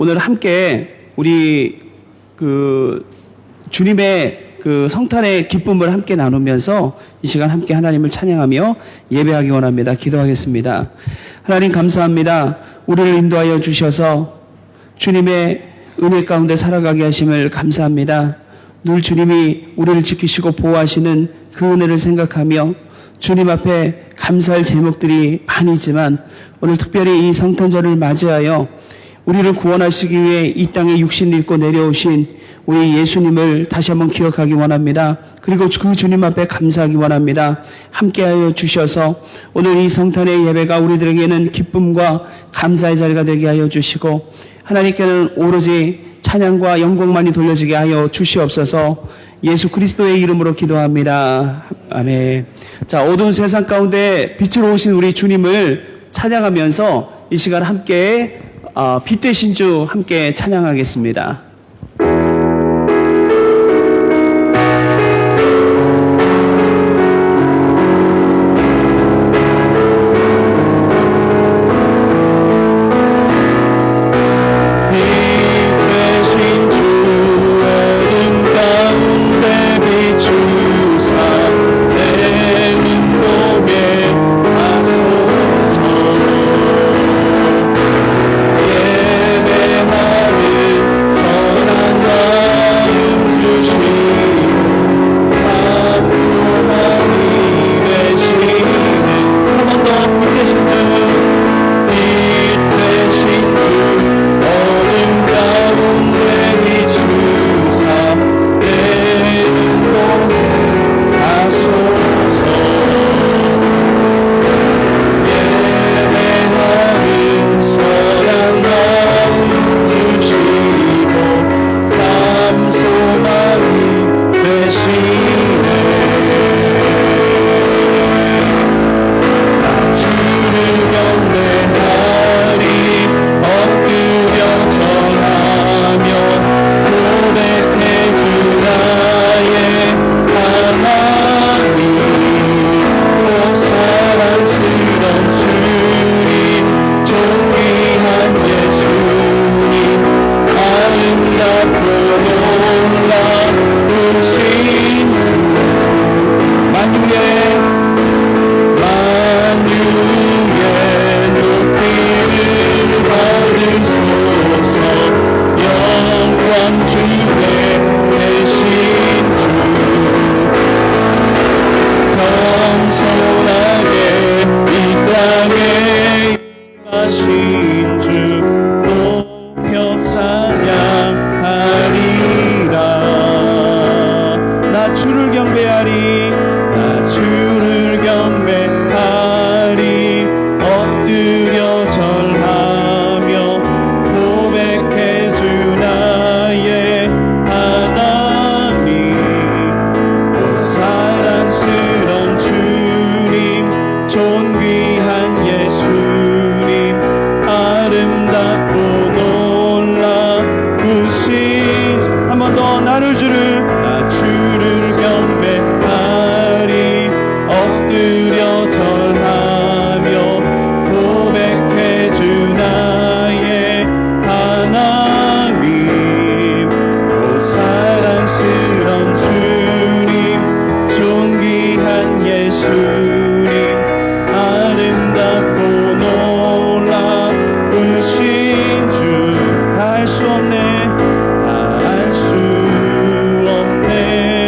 오늘 함께 우리 주님의 성탄의 기쁨을 함께 나누면서 이 시간 함께 하나님을 찬양하며 예배하기 원합니다. 기도하겠습니다. 하나님 감사합니다. 우리를 인도하여 주셔서 주님의 은혜 가운데 살아가게 하심을 감사합니다. 늘 주님이 우리를 지키시고 보호하시는 그 은혜를 생각하며 주님 앞에 감사할 제목들이 많이지만 오늘 특별히 이 성탄절을 맞이하여 우리를 구원하시기 위해 이 땅에 육신을 입고 내려오신 우리 예수님을 다시 한번 기억하기 원합니다. 그리고 그 주님 앞에 감사하기 원합니다. 함께하여 주셔서 오늘 이 성탄의 예배가 우리들에게는 기쁨과 감사의 자리가 되게 하여 주시고 하나님께는 오로지 찬양과 영광만이 돌려지게 하여 주시옵소서. 예수 그리스도의 이름으로 기도합니다. 아멘. 자, 어두운 세상 가운데 빛으로 오신 우리 주님을 찬양하면서 이 시간 함께 빛 되신 주 함께 찬양하겠습니다. 수 없네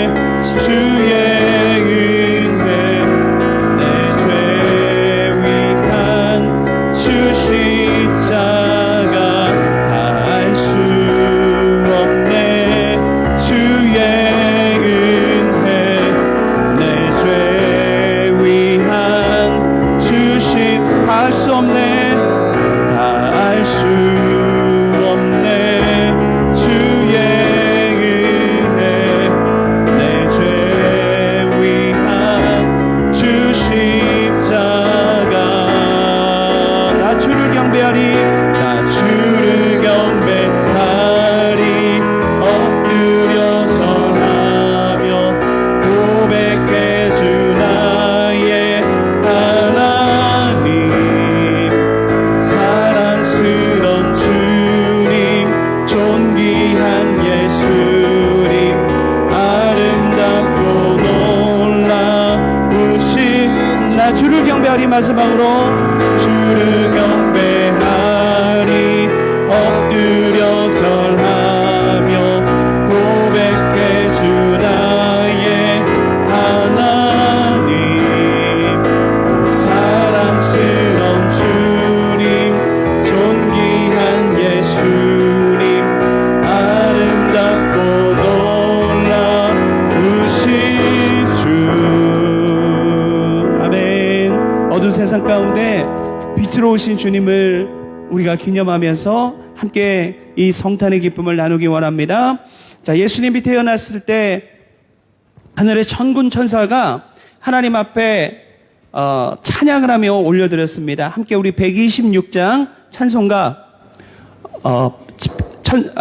우리 마지막으로 주를 경배하리 엎드려 절하며 고백해 주 나의 하나님 사랑스러운 주님 존귀한 예수님 아름답고 놀라우신 주. 아멘. 어두운 세상 가운데 빛으로 오신 주님을 우리가 기념하면서 함께 이 성탄의 기쁨을 나누기 원합니다. 자, 예수님이 태어났을 때 하늘의 천군 천사가 하나님 앞에 찬양을 하며 올려드렸습니다. 함께 우리 126장 찬송가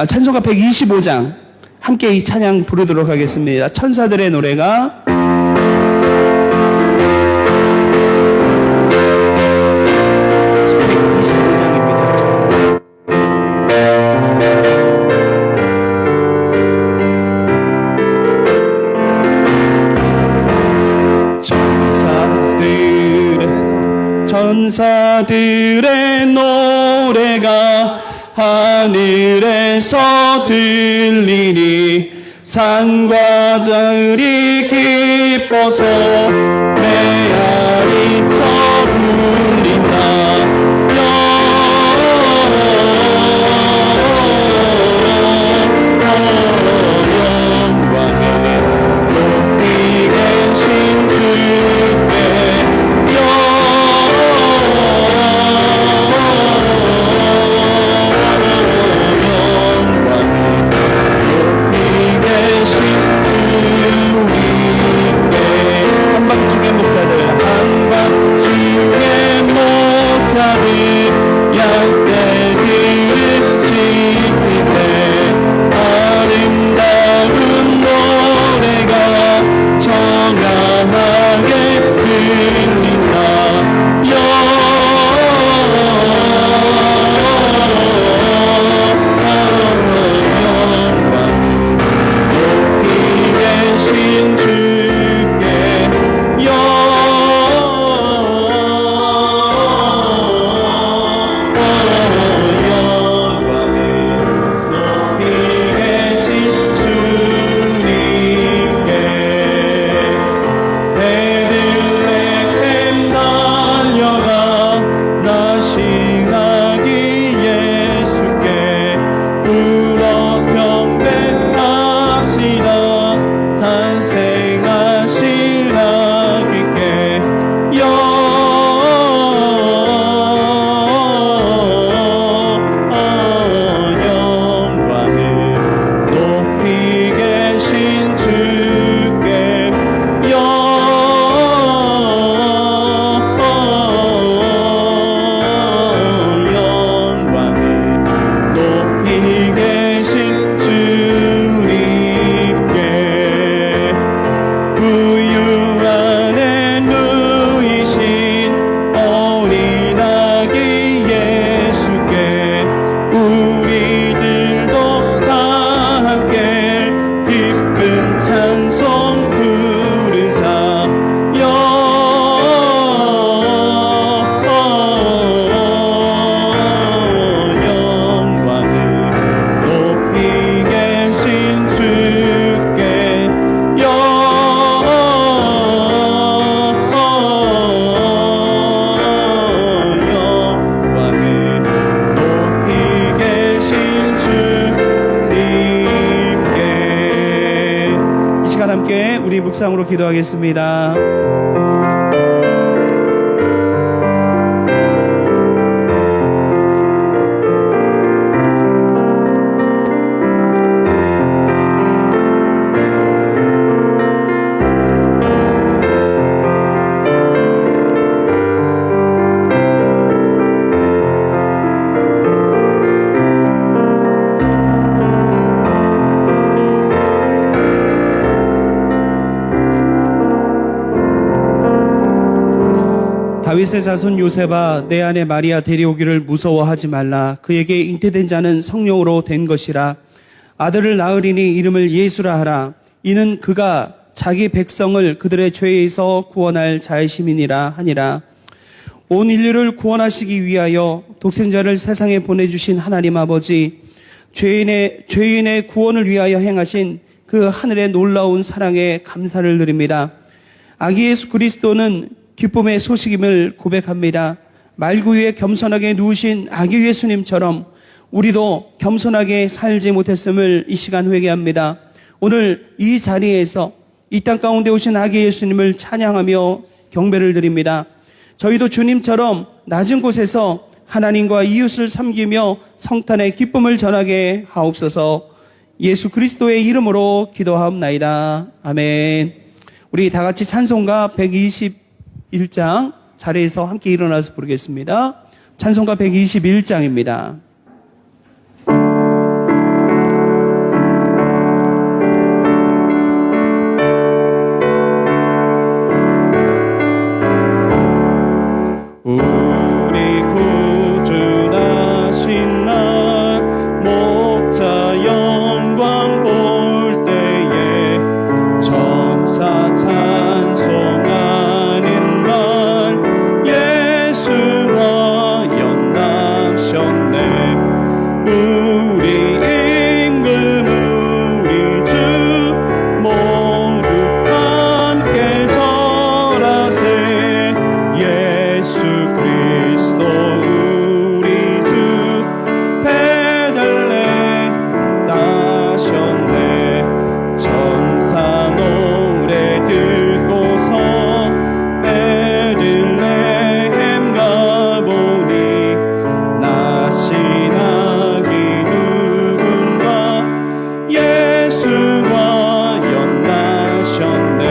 찬송가 125장 함께 이 찬양 부르도록 하겠습니다. 천사들의 노래가 천사들의 노래가 하늘에서 들리니 산과 들이 기뻐서 메아리 쳐 울린다. 영광에 높이 계신 주께 우리 묵상으로 기도하겠습니다. 다윗의 자손 요셉아, 내 아내 마리아 데려오기를 무서워하지 말라. 그에게 잉태된 자는 성령으로 된 것이라. 아들을 낳으리니 이름을 예수라 하라. 이는 그가 자기 백성을 그들의 죄에서 구원할 자의 심이니라 하니라. 온 인류를 구원하시기 위하여 독생자를 세상에 보내주신 하나님 아버지, 죄인의 구원을 위하여 행하신 그 하늘의 놀라운 사랑에 감사를 드립니다. 아기 예수 그리스도는 기쁨의 소식임을 고백합니다. 말구 위에 겸손하게 누우신 아기 예수님처럼 우리도 겸손하게 살지 못했음을 이 시간 회개합니다. 오늘 이 자리에서 이 땅 가운데 오신 아기 예수님을 찬양하며 경배를 드립니다. 저희도 주님처럼 낮은 곳에서 하나님과 이웃을 섬기며 성탄의 기쁨을 전하게 하옵소서. 예수 그리스도의 이름으로 기도하옵나이다. 아멘. 우리 다 같이 찬송가 121장 자리에서 함께 일어나서 부르겠습니다. 찬송가 121장입니다. 우리 구주나신 날 목자 영광 볼 때에 천사 찬송하는 날 예수와 연나셨네. 우리 임금 우리 주 모두 함께 절하세. 예수 그리스도 우리 주 베들레헴 나셨네. 천사 노래 듣고서 베들레헴 가보니 나신 아기 누군가 예수와 연나셨네.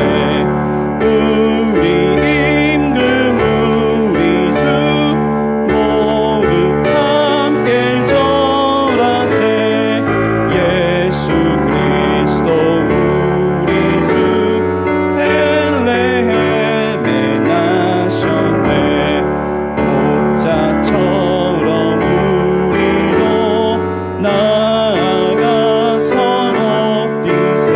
우리 임금 우리 주 모두 함께 절하세. 예수 그리스도 우리 주 베들레헴에 나셨네. 목자처럼 우리도 나아가서 엎디세.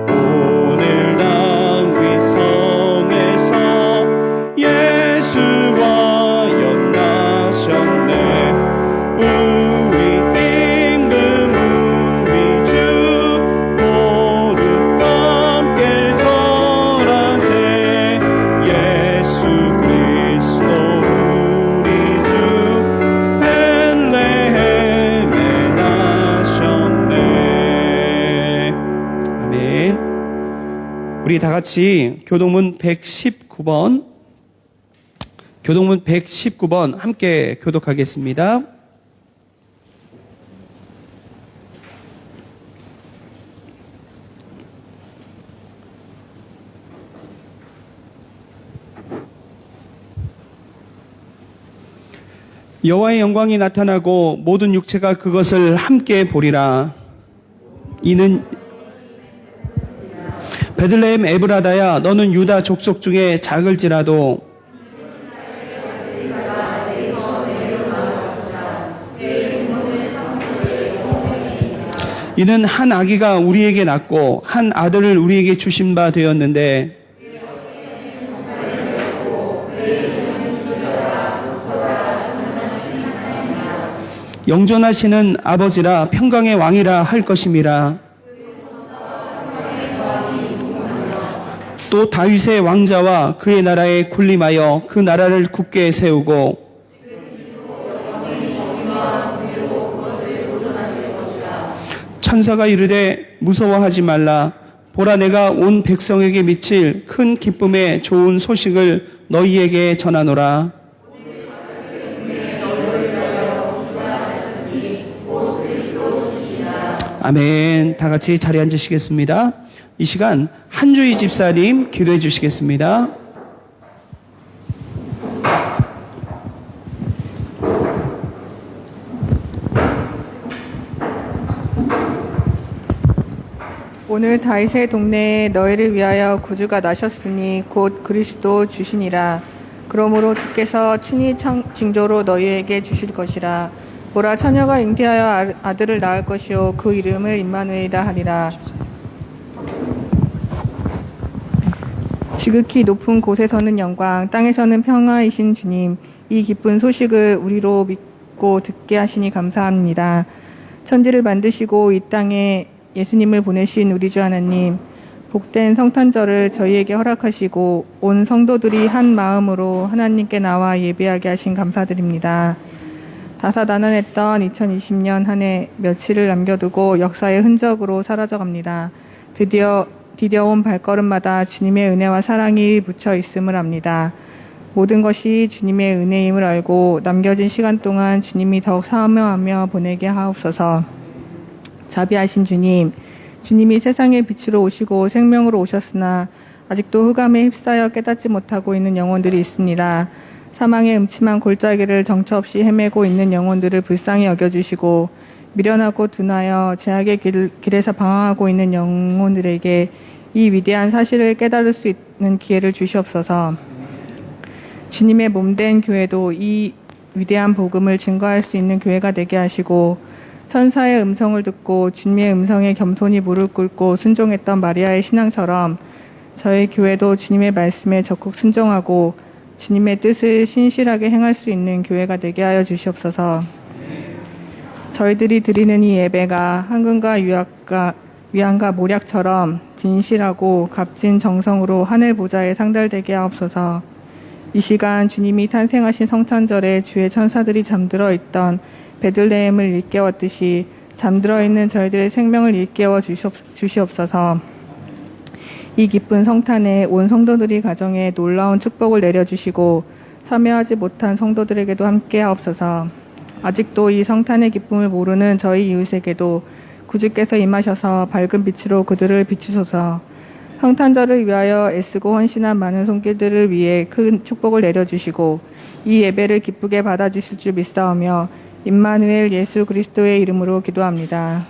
오늘 다윗 성에서 예수와 연나셨네. 우리 임금 우리 주 모두 함께 절하세. 예수 그리스도 우리 주 베들레헴에 나셨네. 아멘. 우리 다 같이 교동문 119번 함께 교독하겠습니다. 여호와의 영광이 나타나고 모든 육체가 그것을 함께 보리라. 이는 베들레헴 에브라다야, 너는 유다 족속 중에 작을지라도 이는 한 아기가 우리에게 낳고 한 아들을 우리에게 주신 바 되었는데 영존하시는 아버지라 평강의 왕이라 할 것임이라. 또 다윗의 왕자와 그의 나라에 군림하여 그 나라를 굳게 세우고 천사가 이르되 무서워하지 말라. 보라, 내가 온 백성에게 미칠 큰 기쁨의 좋은 소식을 너희에게 전하노라. 아멘. 다 같이 자리에 앉으시겠습니다. 이 시간 한주희 집사님 기도해 주시겠습니다. 오늘 다윗의 동네에 너희를 위하여 구주가 나셨으니 곧 그리스도 주시니라. 그러므로 주께서 친히 징조로 너희에게 주실 것이라. 보라, 처녀가 잉태하여 아들을 낳을 것이요 그 이름을 임마누엘이라 하리라. 지극히 높은 곳에서는 영광, 땅에서는 평화이신 주님, 이 기쁜 소식을 우리로 믿고 듣게 하시니 감사합니다. 천지를 만드시고 이 땅에 예수님을 보내신 우리 주 하나님, 복된 성탄절을 저희에게 허락하시고 온 성도들이 한 마음으로 하나님께 나와 예배하게 하신 감사드립니다. 다사다난했던 2020년 한 해 며칠을 남겨두고 역사의 흔적으로 사라져갑니다. 드디어 온 발걸음마다 주님의 은혜와 사랑이 묻혀 있음을 압니다. 모든 것이 주님의 은혜임을 알고 남겨진 시간 동안 주님이 더욱 사모하며 보내게 하옵소서. 자비하신 주님, 주님이 세상의 빛으로 오시고 생명으로 오셨으나 아직도 흑암에 휩싸여 깨닫지 못하고 있는 영혼들이 있습니다. 사망의 음침한 골짜기를 정처 없이 헤매고 있는 영혼들을 불쌍히 여겨주시고 미련하고 둔하여 제약의 길에서 방황하고 있는 영혼들에게 이 위대한 사실을 깨달을 수 있는 기회를 주시옵소서. 주님의 몸된 교회도 이 위대한 복음을 증거할 수 있는 교회가 되게 하시고 천사의 음성을 듣고 주님의 음성에 겸손히 무릎 꿇고 순종했던 마리아의 신앙처럼 저희 교회도 주님의 말씀에 적극 순종하고 주님의 뜻을 신실하게 행할 수 있는 교회가 되게 하여 주시옵소서. 저희들이 드리는 이 예배가 황금과 위안과 모략처럼 진실하고 값진 정성으로 하늘 보좌에 상달되게 하옵소서. 이 시간 주님이 탄생하신 성탄절에 주의 천사들이 잠들어 있던 베들레헴을 일깨웠듯이 잠들어 있는 저희들의 생명을 일깨워 주시옵소서. 이 기쁜 성탄에 온 성도들이 가정에 놀라운 축복을 내려주시고 참여하지 못한 성도들에게도 함께 하옵소서. 아직도 이 성탄의 기쁨을 모르는 저희 이웃에게도 구주께서 임하셔서 밝은 빛으로 그들을 비추소서. 성탄절을 위하여 애쓰고 헌신한 많은 손길들을 위해 큰 축복을 내려주시고 이 예배를 기쁘게 받아주실 줄 믿사오며 임마누엘 예수 그리스도의 이름으로 기도합니다.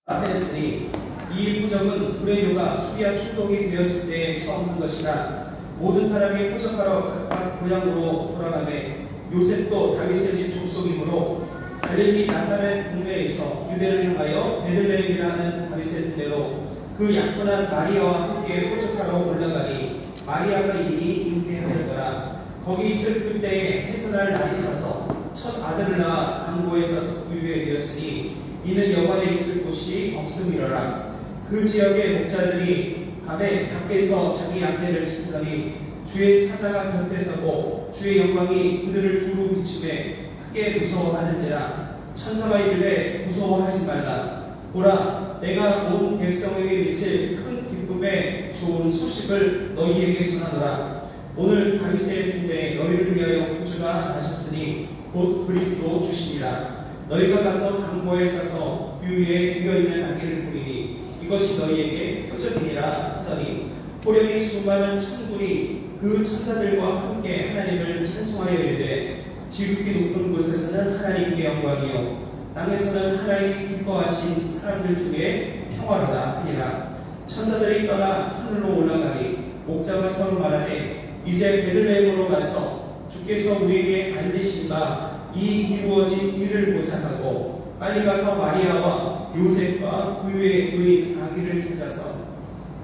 나타냈으니 이 부적은 불의료가 수리와 충동이 되었을 때 처음 한 것이라 모든 사람이 포석하러 각각 고향으로 돌아가매 요셉도 다윗의 집 족속이므로 갈릴리 나사렛 동네에서 유대를 향하여 베들레헴이라는 다윗의 동네로 그 약혼한 마리아와 함께 포석하러 올라가니 마리아가 이미 잉태하였더라. 거기 있을 그때에 해산할 날이 사서 첫 아들을 낳아 강고에 싸서 부유해 되었으니 이는 여관에 있을 곳이 없음이러라. 그 지역의 목자들이 밤에 밖에서 자기 양떼를 지키더니 주의 사자가 곁에 서고 주의 영광이 그들을 두루 비추매 크게 무서워하는지라. 천사가 이르되 무서워하지 말라. 보라, 내가 온 백성에게 미칠 큰 기쁨의 좋은 소식을 너희에게 전하노라. 오늘 다윗의 군대에 너희를 위하여 구주가 나셨으니 곧 그리스도 주시니라. 너희가 가서 강보에 싸서 유위에 비어있는 아기를 보리니 이것이 너희에게 표적이니라 하더니 호련히 수많은 천군이 그 천사들과 함께 하나님을 찬송하여 이르되 지극히 높은 곳에서는 하나님께 영광이요 땅에서는 하나님이 기뻐하신 사람들 중에 평화로다 하니라. 천사들이 떠나 하늘로 올라가니 목자가 서로 말하되 이제 베들레헴으로 가서 주께서 우리에게 알리신 바 이 이루어진 일을 보자 하고 빨리 가서 마리아와 요셉과 그의 의인 아기를 찾아서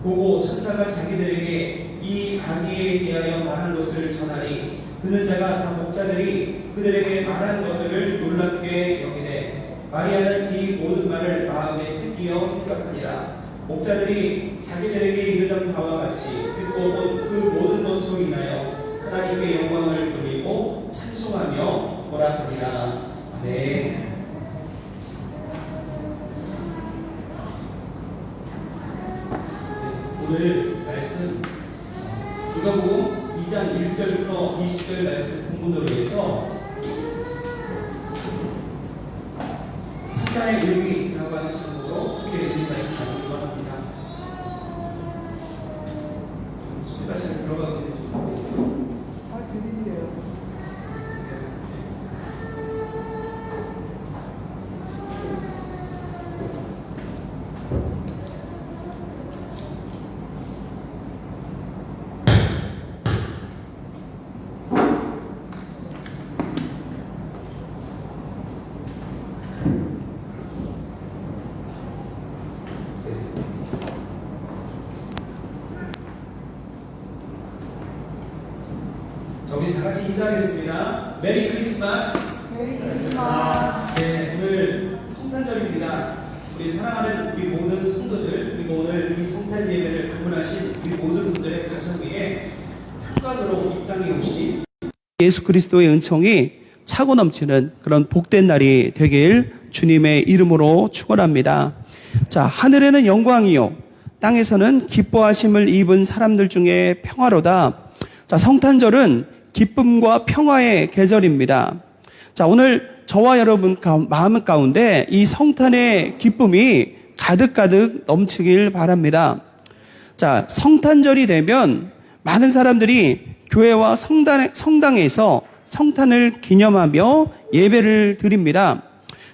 보고 천사가 자기들에게 이 아기에 대하여 말한 것을 전하니 듣는 자가 다 목자들이 그들에게 말한 것들을 놀랍게 여기되 마리아는 이 모든 말을 마음에 새기어 생각하니라. 목자들이 자기들에게 이르던 바와 같이 듣고 본 그 모든 것으로 인하여 하나님께 영광을 돌리고 찬송하며 오락하니라. 아멘. 오늘 말씀 누가복음 2장 1절부터 20절 말씀 본문으로 해서 사자의 의미라고 하는 제목으로 함께 드린 말씀 나누기로 합니다. 소리가 잘 들어가고 있는지 들리네요. 자, 우리 다 같이 인사하겠습니다. 메리 크리스마스. 메리 크리스마스. 네, 오늘 성탄절입니다. 우리 사랑하는 우리 모든 성도들, 그리고 오늘 이 성탄 예배를 방문하신 우리 모든 분들의 가정 위에 평강으로 이 땅에 오신 예수 그리스도의 은총이 차고 넘치는 그런 복된 날이 되길 주님의 이름으로 축원합니다. 자, 하늘에는 영광이요, 땅에서는 기뻐하심을 입은 사람들 중에 평화로다. 자, 성탄절은 기쁨과 평화의 계절입니다. 자, 오늘 저와 여러분 마음 가운데 이 성탄의 기쁨이 가득가득 넘치길 바랍니다. 자, 성탄절이 되면 많은 사람들이 교회와 성당에서 성탄을 기념하며 예배를 드립니다.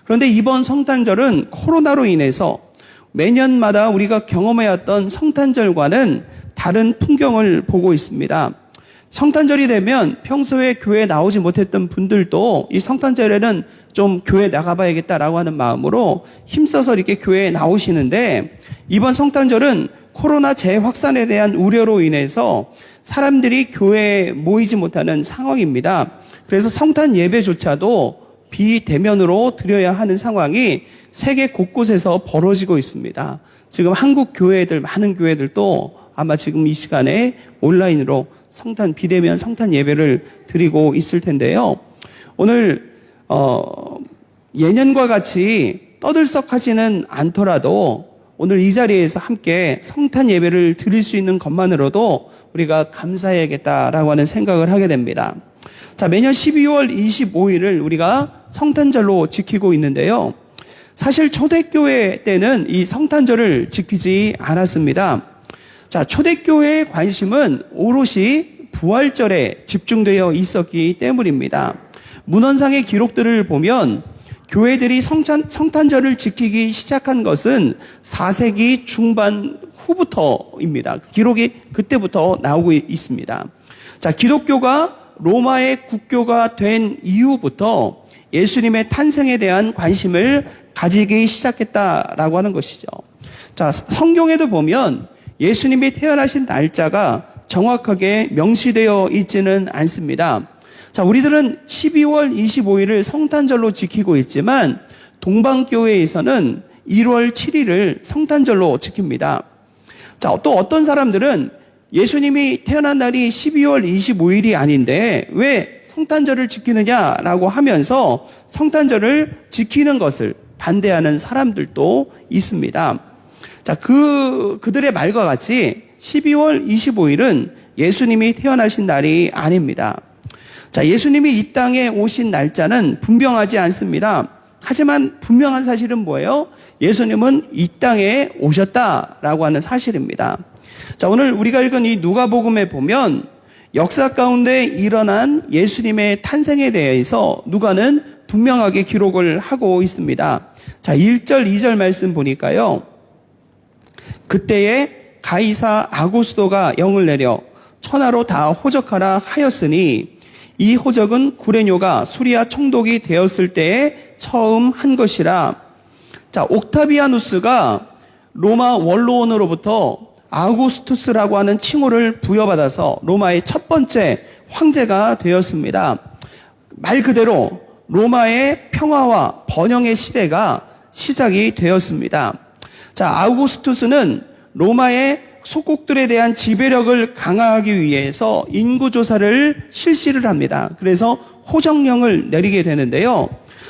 그런데 이번 성탄절은 코로나로 인해서 매년마다 우리가 경험해왔던 성탄절과는 다른 풍경을 보고 있습니다. 성탄절이 되면 평소에 교회에 나오지 못했던 분들도 이 성탄절에는 좀 교회에 나가봐야겠다라고 하는 마음으로 힘써서 이렇게 교회에 나오시는데, 이번 성탄절은 코로나 재확산에 대한 우려로 인해서 사람들이 교회에 모이지 못하는 상황입니다. 그래서 성탄 예배조차도 비대면으로 드려야 하는 상황이 세계 곳곳에서 벌어지고 있습니다. 지금 한국 교회들, 많은 교회들도 아마 지금 이 시간에 온라인으로 비대면 성탄 예배를 드리고 있을 텐데요. 오늘 예년과 같이 떠들썩하지는 않더라도 오늘 이 자리에서 함께 성탄 예배를 드릴 수 있는 것만으로도 우리가 감사해야겠다라고 하는 생각을 하게 됩니다. 자, 매년 12월 25일을 우리가 성탄절로 지키고 있는데요. 사실 초대교회 때는 이 성탄절을 지키지 않았습니다. 자, 초대교회의 관심은 오롯이 부활절에 집중되어 있었기 때문입니다. 문헌상의 기록들을 보면 교회들이 성탄절을 지키기 시작한 것은 4세기 중반 후부터입니다. 기록이 그때부터 나오고 있습니다. 자, 기독교가 로마의 국교가 된 이후부터 예수님의 탄생에 대한 관심을 가지기 시작했다라고 하는 것이죠. 자, 성경에도 보면 예수님이 태어나신 날짜가 정확하게 명시되어 있지는 않습니다. 자, 우리들은 12월 25일을 성탄절로 지키고 있지만 동방교회에서는 1월 7일을 성탄절로 지킵니다. 자, 또 어떤 사람들은 예수님이 태어난 날이 12월 25일이 아닌데 왜 성탄절을 지키느냐라고 하면서 성탄절을 지키는 것을 반대하는 사람들도 있습니다. 자, 그들의 말과 같이 12월 25일은 예수님이 태어나신 날이 아닙니다. 자, 예수님이 이 땅에 오신 날짜는 분명하지 않습니다. 하지만 분명한 사실은 뭐예요? 예수님은 이 땅에 오셨다라고 하는 사실입니다. 자, 오늘 우리가 읽은 이 누가복음에 보면 역사 가운데 일어난 예수님의 탄생에 대해서 누가는 분명하게 기록을 하고 있습니다. 자, 1절, 2절 말씀 보니까요. 그때에 가이사 아구스도가 영을 내려 천하로 다 호적하라 하였으니 이 호적은 구레뇨가 수리아 총독이 되었을 때에 처음 한 것이라. 자, 옥타비아누스가 로마 원로원으로부터 아우구스투스라고 하는 칭호를 부여받아서 로마의 첫 번째 황제가 되었습니다. 말 그대로 로마의 평화와 번영의 시대가 시작이 되었습니다. 자, 아우구스투스는 로마의 속국들에 대한 지배력을 강화하기 위해서 인구조사를 실시를 합니다. 그래서 호정령을 내리게 되는데요.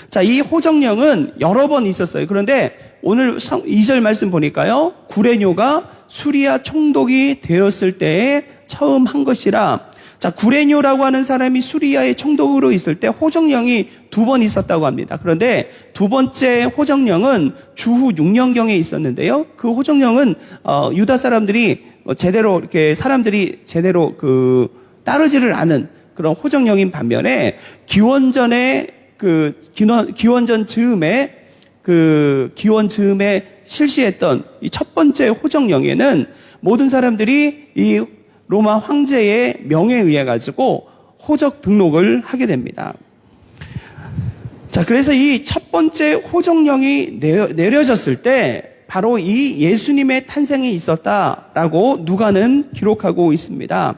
자, 이 호정령은 여러 번 있었어요. 그런데 오늘 2절 말씀 보니까요, 구레뇨가 수리아 총독이 되었을 때에 처음 한 것이라. 자, 구레뇨라고 하는 사람이 수리아의 총독으로 있을 때 호정령이 2번 있었다고 합니다. 그런데 두 번째 호정령은 주후 6년경에 있었는데요. 그 호정령은 유다 사람들이 제대로 이렇게 사람들이 제대로 따르지를 않은 그런 호정령인 반면에 기원전에 기원전 즈음에 실시했던 이 첫 번째 호정령에는 모든 사람들이 이 로마 황제의 명에 의해 가지고 호적 등록을 하게 됩니다. 자, 그래서 이 첫 번째 호정령이 내려졌을 때 바로 이 예수님의 탄생이 있었다라고 누가는 기록하고 있습니다.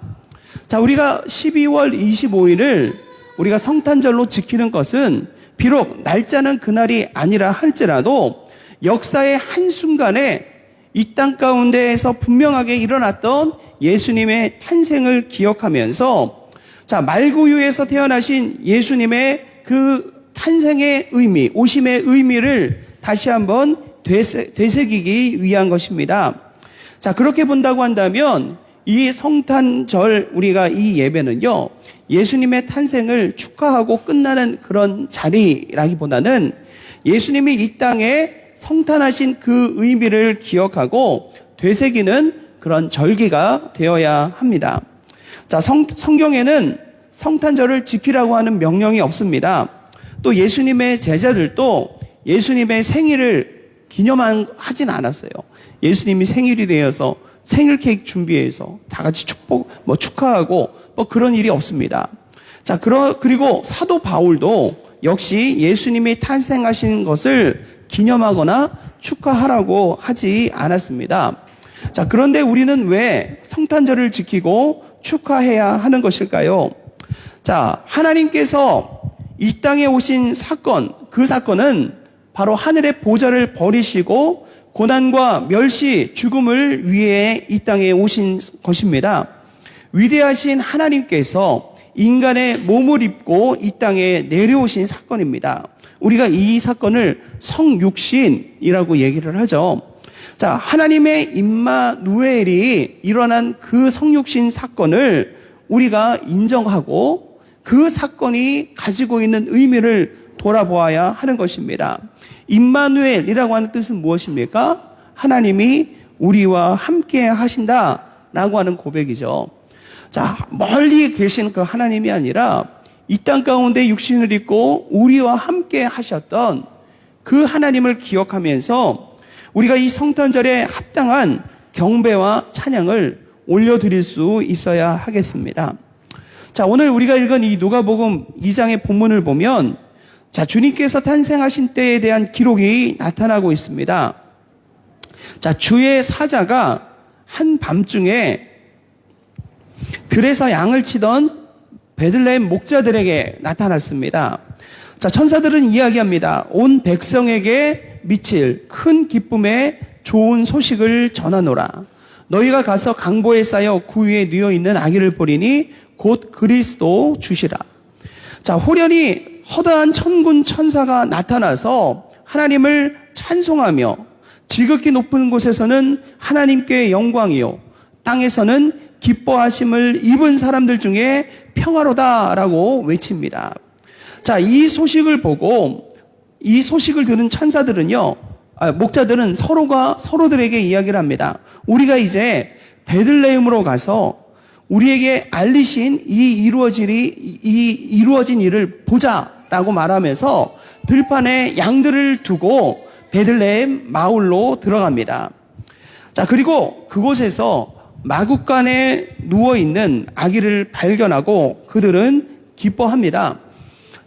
자, 우리가 12월 25일을 우리가 성탄절로 지키는 것은 비록 날짜는 그날이 아니라 할지라도 역사의 한순간에 이 땅 가운데에서 분명하게 일어났던 예수님의 탄생을 기억하면서, 자, 말구유에서 태어나신 예수님의 그 탄생의 의미, 오심의 의미를 다시 한번 되새기기 위한 것입니다. 자, 그렇게 본다고 한다면 이 성탄절 우리가 이 예배는요, 예수님의 탄생을 축하하고 끝나는 그런 자리라기보다는 예수님이 이 땅에 성탄하신 그 의미를 기억하고 되새기는 그런 절기가 되어야 합니다. 자, 성경에는 성탄절을 지키라고 하는 명령이 없습니다. 또 예수님의 제자들도 예수님의 생일을 기념하진 않았어요. 예수님이 생일이 되어서 생일 케이크 준비해서 다 같이 축하하고 그런 일이 없습니다. 자, 그리고 사도 바울도 역시 예수님이 탄생하신 것을 기념하거나 축하하라고 하지 않았습니다. 자, 그런데 우리는 왜 성탄절을 지키고 축하해야 하는 것일까요? 자, 하나님께서 이 땅에 오신 사건, 그 사건은 바로 하늘의 보좌를 버리시고 고난과 멸시, 죽음을 위해 이 땅에 오신 것입니다. 위대하신 하나님께서 인간의 몸을 입고 이 땅에 내려오신 사건입니다. 우리가 이 사건을 성육신이라고 얘기를 하죠. 자, 하나님의 임마누엘이 일어난 그 성육신 사건을 우리가 인정하고 그 사건이 가지고 있는 의미를 돌아보아야 하는 것입니다. 임마누엘이라고 하는 뜻은 무엇입니까? 하나님이 우리와 함께 하신다라고 하는 고백이죠. 자, 멀리 계신 그 하나님이 아니라 이 땅 가운데 육신을 입고 우리와 함께 하셨던 그 하나님을 기억하면서 우리가 이 성탄절에 합당한 경배와 찬양을 올려드릴 수 있어야 하겠습니다. 자, 오늘 우리가 읽은 이 누가복음 2장의 본문을 보면, 자, 주님께서 탄생하신 때에 대한 기록이 나타나고 있습니다. 자, 주의 사자가 한밤중에 들에서 양을 치던 베들레헴 목자들에게 나타났습니다. 자, 천사들은 이야기합니다. 온 백성에게 미칠 큰 기쁨의 좋은 소식을 전하노라. 너희가 가서 강보에 쌓여 구유에 누워 있는 아기를 보리니 곧 그리스도 주시라. 자, 호련히 허다한 천군 천사가 나타나서 하나님을 찬송하며 지극히 높은 곳에서는 하나님께 영광이요 땅에서는 기뻐하심을 입은 사람들 중에 평화로다라고 외칩니다. 자, 이 소식을 보고 이 소식을 들은 천사들은요, 목자들은 서로가 서로들에게 이야기를 합니다. 우리가 이제 베들레헴으로 가서 우리에게 알리신 이 이루어진 일을 보자라고 말하면서 들판에 양들을 두고 베들레헴 마을로 들어갑니다. 자, 그리고 그곳에서 마구간에 누워있는 아기를 발견하고 그들은 기뻐합니다.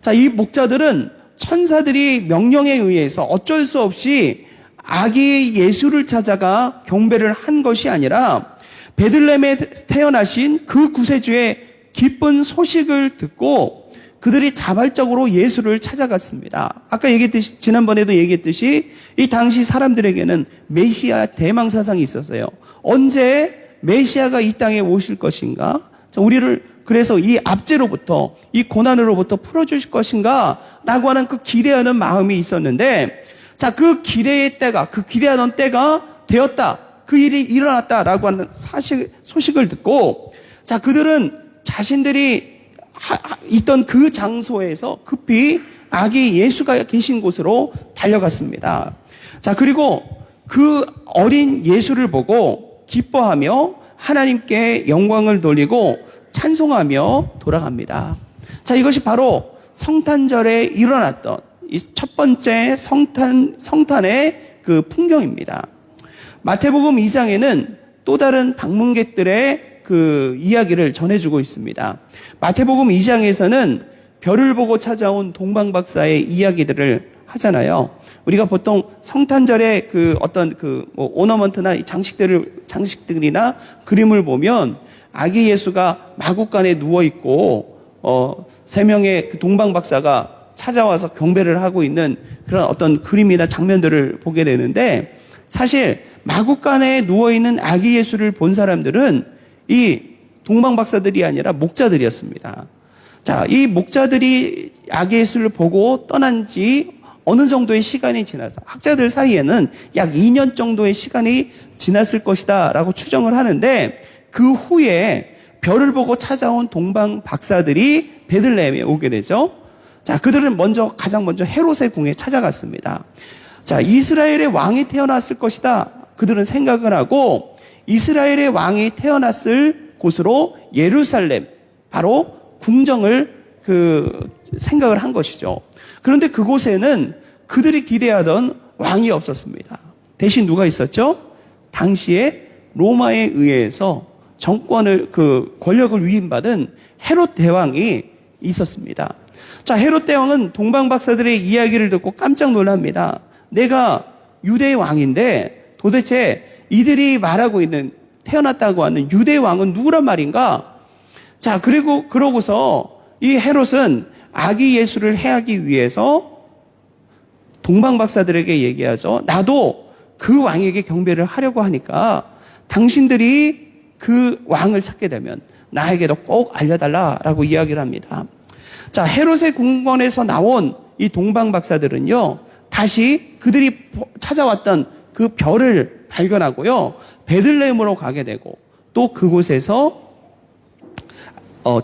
자, 이 목자들은 천사들이 명령에 의해서 어쩔 수 없이 아기 예수를 찾아가 경배를 한 것이 아니라 베들레헴에 태어나신 그 구세주의 기쁜 소식을 듣고 그들이 자발적으로 예수를 찾아갔습니다. 아까 얘기했듯이, 지난번에도 얘기했듯이 이 당시 사람들에게는 메시아 대망사상이 있었어요. 언제 메시아가 이 땅에 오실 것인가? 우리를 그래서 이 압제로부터, 이 고난으로부터 풀어주실 것인가? 라고 하는 그 기대하는 마음이 있었는데, 자, 그 기대의 때가, 그 기대하던 때가 되었다. 그 일이 일어났다라고 하는 소식을 듣고, 자, 그들은 자신들이 있던 그 장소에서 급히 아기 예수가 계신 곳으로 달려갔습니다. 자, 그리고 그 어린 예수를 보고 기뻐하며 하나님께 영광을 돌리고 찬송하며 돌아갑니다. 자, 이것이 바로 성탄절에 일어났던 이 첫 번째 성탄의 그 풍경입니다. 마태복음 2장에는 또 다른 방문객들의 그 이야기를 전해주고 있습니다. 마태복음 2장에서는 별을 보고 찾아온 동방박사의 이야기들을 하잖아요. 우리가 보통 성탄절에 그 어떤 그 뭐 오너먼트나 장식들이나 그림을 보면 아기 예수가 마구간에 누워 있고 세 명의 그 동방박사가 찾아와서 경배를 하고 있는 그런 어떤 그림이나 장면들을 보게 되는데, 사실 마구간에 누워 있는 아기 예수를 본 사람들은 이 동방박사들이 아니라 목자들이었습니다. 자, 이 목자들이 아기 예수를 보고 떠난 지 어느 정도의 시간이 지나서 학자들 사이에는 약 2년 정도의 시간이 지났을 것이다 라고 추정을 하는데, 그 후에 별을 보고 찾아온 동방 박사들이 베들레헴에 오게 되죠. 자, 그들은 가장 먼저 헤롯의 궁에 찾아갔습니다. 자, 이스라엘의 왕이 태어났을 것이다. 그들은 생각을 하고 이스라엘의 왕이 태어났을 곳으로 예루살렘, 바로 궁정을 생각을 한 것이죠. 그런데 그곳에는 그들이 기대하던 왕이 없었습니다. 대신 누가 있었죠? 당시에 로마에 의해서 권력을 위임받은 헤롯 대왕이 있었습니다. 자, 헤롯 대왕은 동방 박사들의 이야기를 듣고 깜짝 놀랍니다. 내가 유대의 왕인데 도대체 이들이 말하고 있는 태어났다고 하는 유대의 왕은 누구란 말인가? 자, 그러고서 이 헤롯은 아기 예수를 해하기 위해서 동방 박사들에게 얘기하죠. 나도 그 왕에게 경배를 하려고 하니까 당신들이 그 왕을 찾게 되면 나에게도 꼭 알려달라라고 이야기를 합니다. 자, 헤롯의 궁궐에서 나온 이 동방 박사들은요, 다시 그들이 찾아왔던 그 별을 발견하고요, 베들레헴으로 가게 되고, 또 그곳에서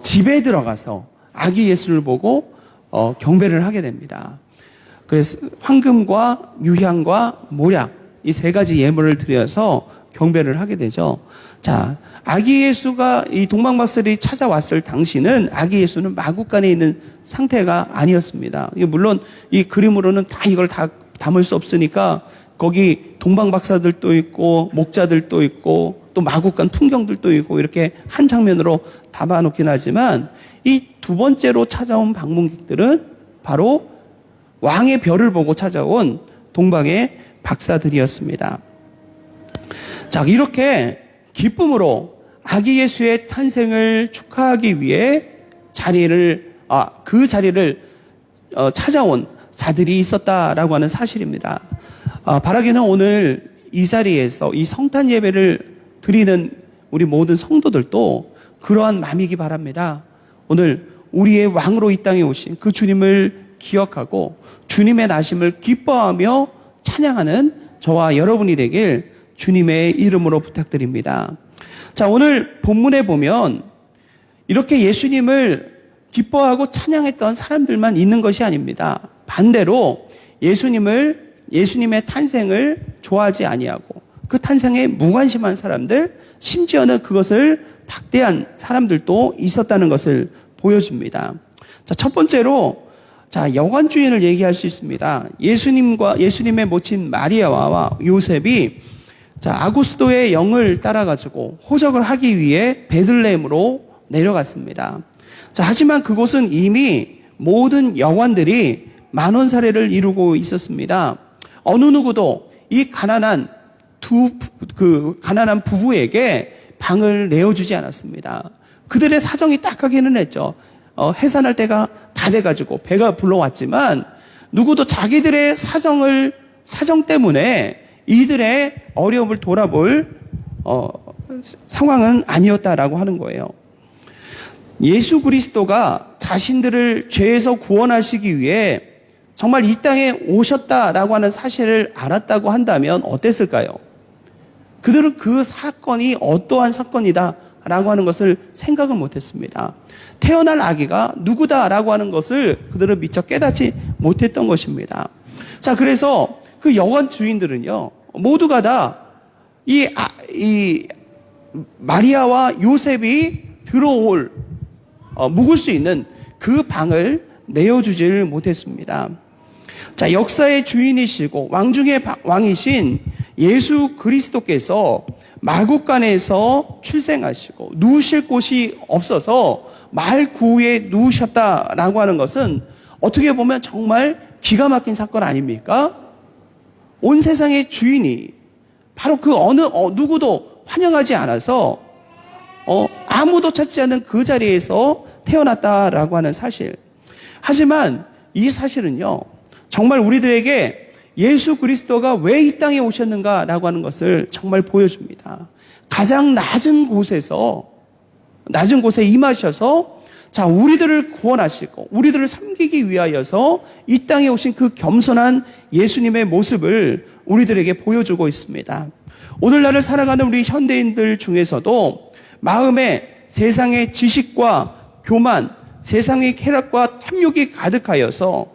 집에 들어가서 아기 예수를 보고 경배를 하게 됩니다. 그래서 황금과 유향과 모략, 이 세 가지 예물을 드려서 경배를 하게 되죠. 자, 아기 예수가 이 동방박사들이 찾아왔을 당시는 아기 예수는 마구간에 있는 상태가 아니었습니다. 물론 이 그림으로는 이걸 다 담을 수 없으니까 거기 동방박사들도 있고 목자들도 있고 또 마구간 풍경들도 있고 이렇게 한 장면으로 담아놓긴 하지만, 이 두 번째로 찾아온 방문객들은 바로 왕의 별을 보고 찾아온 동방의 박사들이었습니다. 자, 이렇게 기쁨으로 아기 예수의 탄생을 축하하기 위해 그 자리를 찾아온 자들이 있었다라고 하는 사실입니다. 바라기는 오늘 이 자리에서 이 성탄 예배를 드리는 우리 모든 성도들도 그러한 마음이기 바랍니다. 오늘 우리의 왕으로 이 땅에 오신 그 주님을 기억하고 주님의 나심을 기뻐하며 찬양하는 저와 여러분이 되길 주님의 이름으로 부탁드립니다. 자, 오늘 본문에 보면 이렇게 예수님을 기뻐하고 찬양했던 사람들만 있는 것이 아닙니다. 반대로 예수님의 탄생을 좋아하지 아니하고 그 탄생에 무관심한 사람들, 심지어는 그것을 박대한 사람들도 있었다는 것을 보여줍니다. 자, 첫 번째로 여관주인을 얘기할 수 있습니다. 예수님의 모친 마리아와 요셉이 아구스도의 영을 따라가지고 호적을 하기 위해 베들레헴으로 내려갔습니다. 하지만 그곳은 이미 모든 여관들이 만원사례를 이루고 있었습니다. 어느 누구도 이 가난한 가난한 부부에게 방을 내어주지 않았습니다. 그들의 사정이 딱하기는 했죠. 해산할 때가 다 돼가지고 배가 불러왔지만 누구도 자기들의 사정 때문에 이들의 어려움을 돌아볼 상황은 아니었다라고 하는 거예요. 예수 그리스도가 자신들을 죄에서 구원하시기 위해 정말 이 땅에 오셨다라고 하는 사실을 알았다고 한다면 어땠을까요? 그들은 그 사건이 어떠한 사건이다라고 하는 것을 생각을 못했습니다. 태어날 아기가 누구다라고 하는 것을 그들은 미처 깨닫지 못했던 것입니다. 자, 그래서 그 여관 주인들은요, 모두가 다 이 마리아와 요셉이 묵을 수 있는 그 방을 내어주지를 못했습니다. 자, 역사의 주인이시고 왕 중의 왕이신 예수 그리스도께서 마국간에서 출생하시고 누우실 곳이 없어서 말 구유에 누우셨다라고 하는 것은 어떻게 보면 정말 기가 막힌 사건 아닙니까? 온 세상의 주인이 바로 그 누구도 환영하지 않아서 아무도 찾지 않는 그 자리에서 태어났다라고 하는 사실. 하지만 이 사실은요, 정말 우리들에게 예수 그리스도가 왜 이 땅에 오셨는가라고 하는 것을 정말 보여줍니다. 가장 낮은 곳에 임하셔서 자, 우리들을 구원하시고 우리들을 섬기기 위하여서 이 땅에 오신 그 겸손한 예수님의 모습을 우리들에게 보여주고 있습니다. 오늘날을 살아가는 우리 현대인들 중에서도 마음에 세상의 지식과 교만, 세상의 쾌락과 탐욕이 가득하여서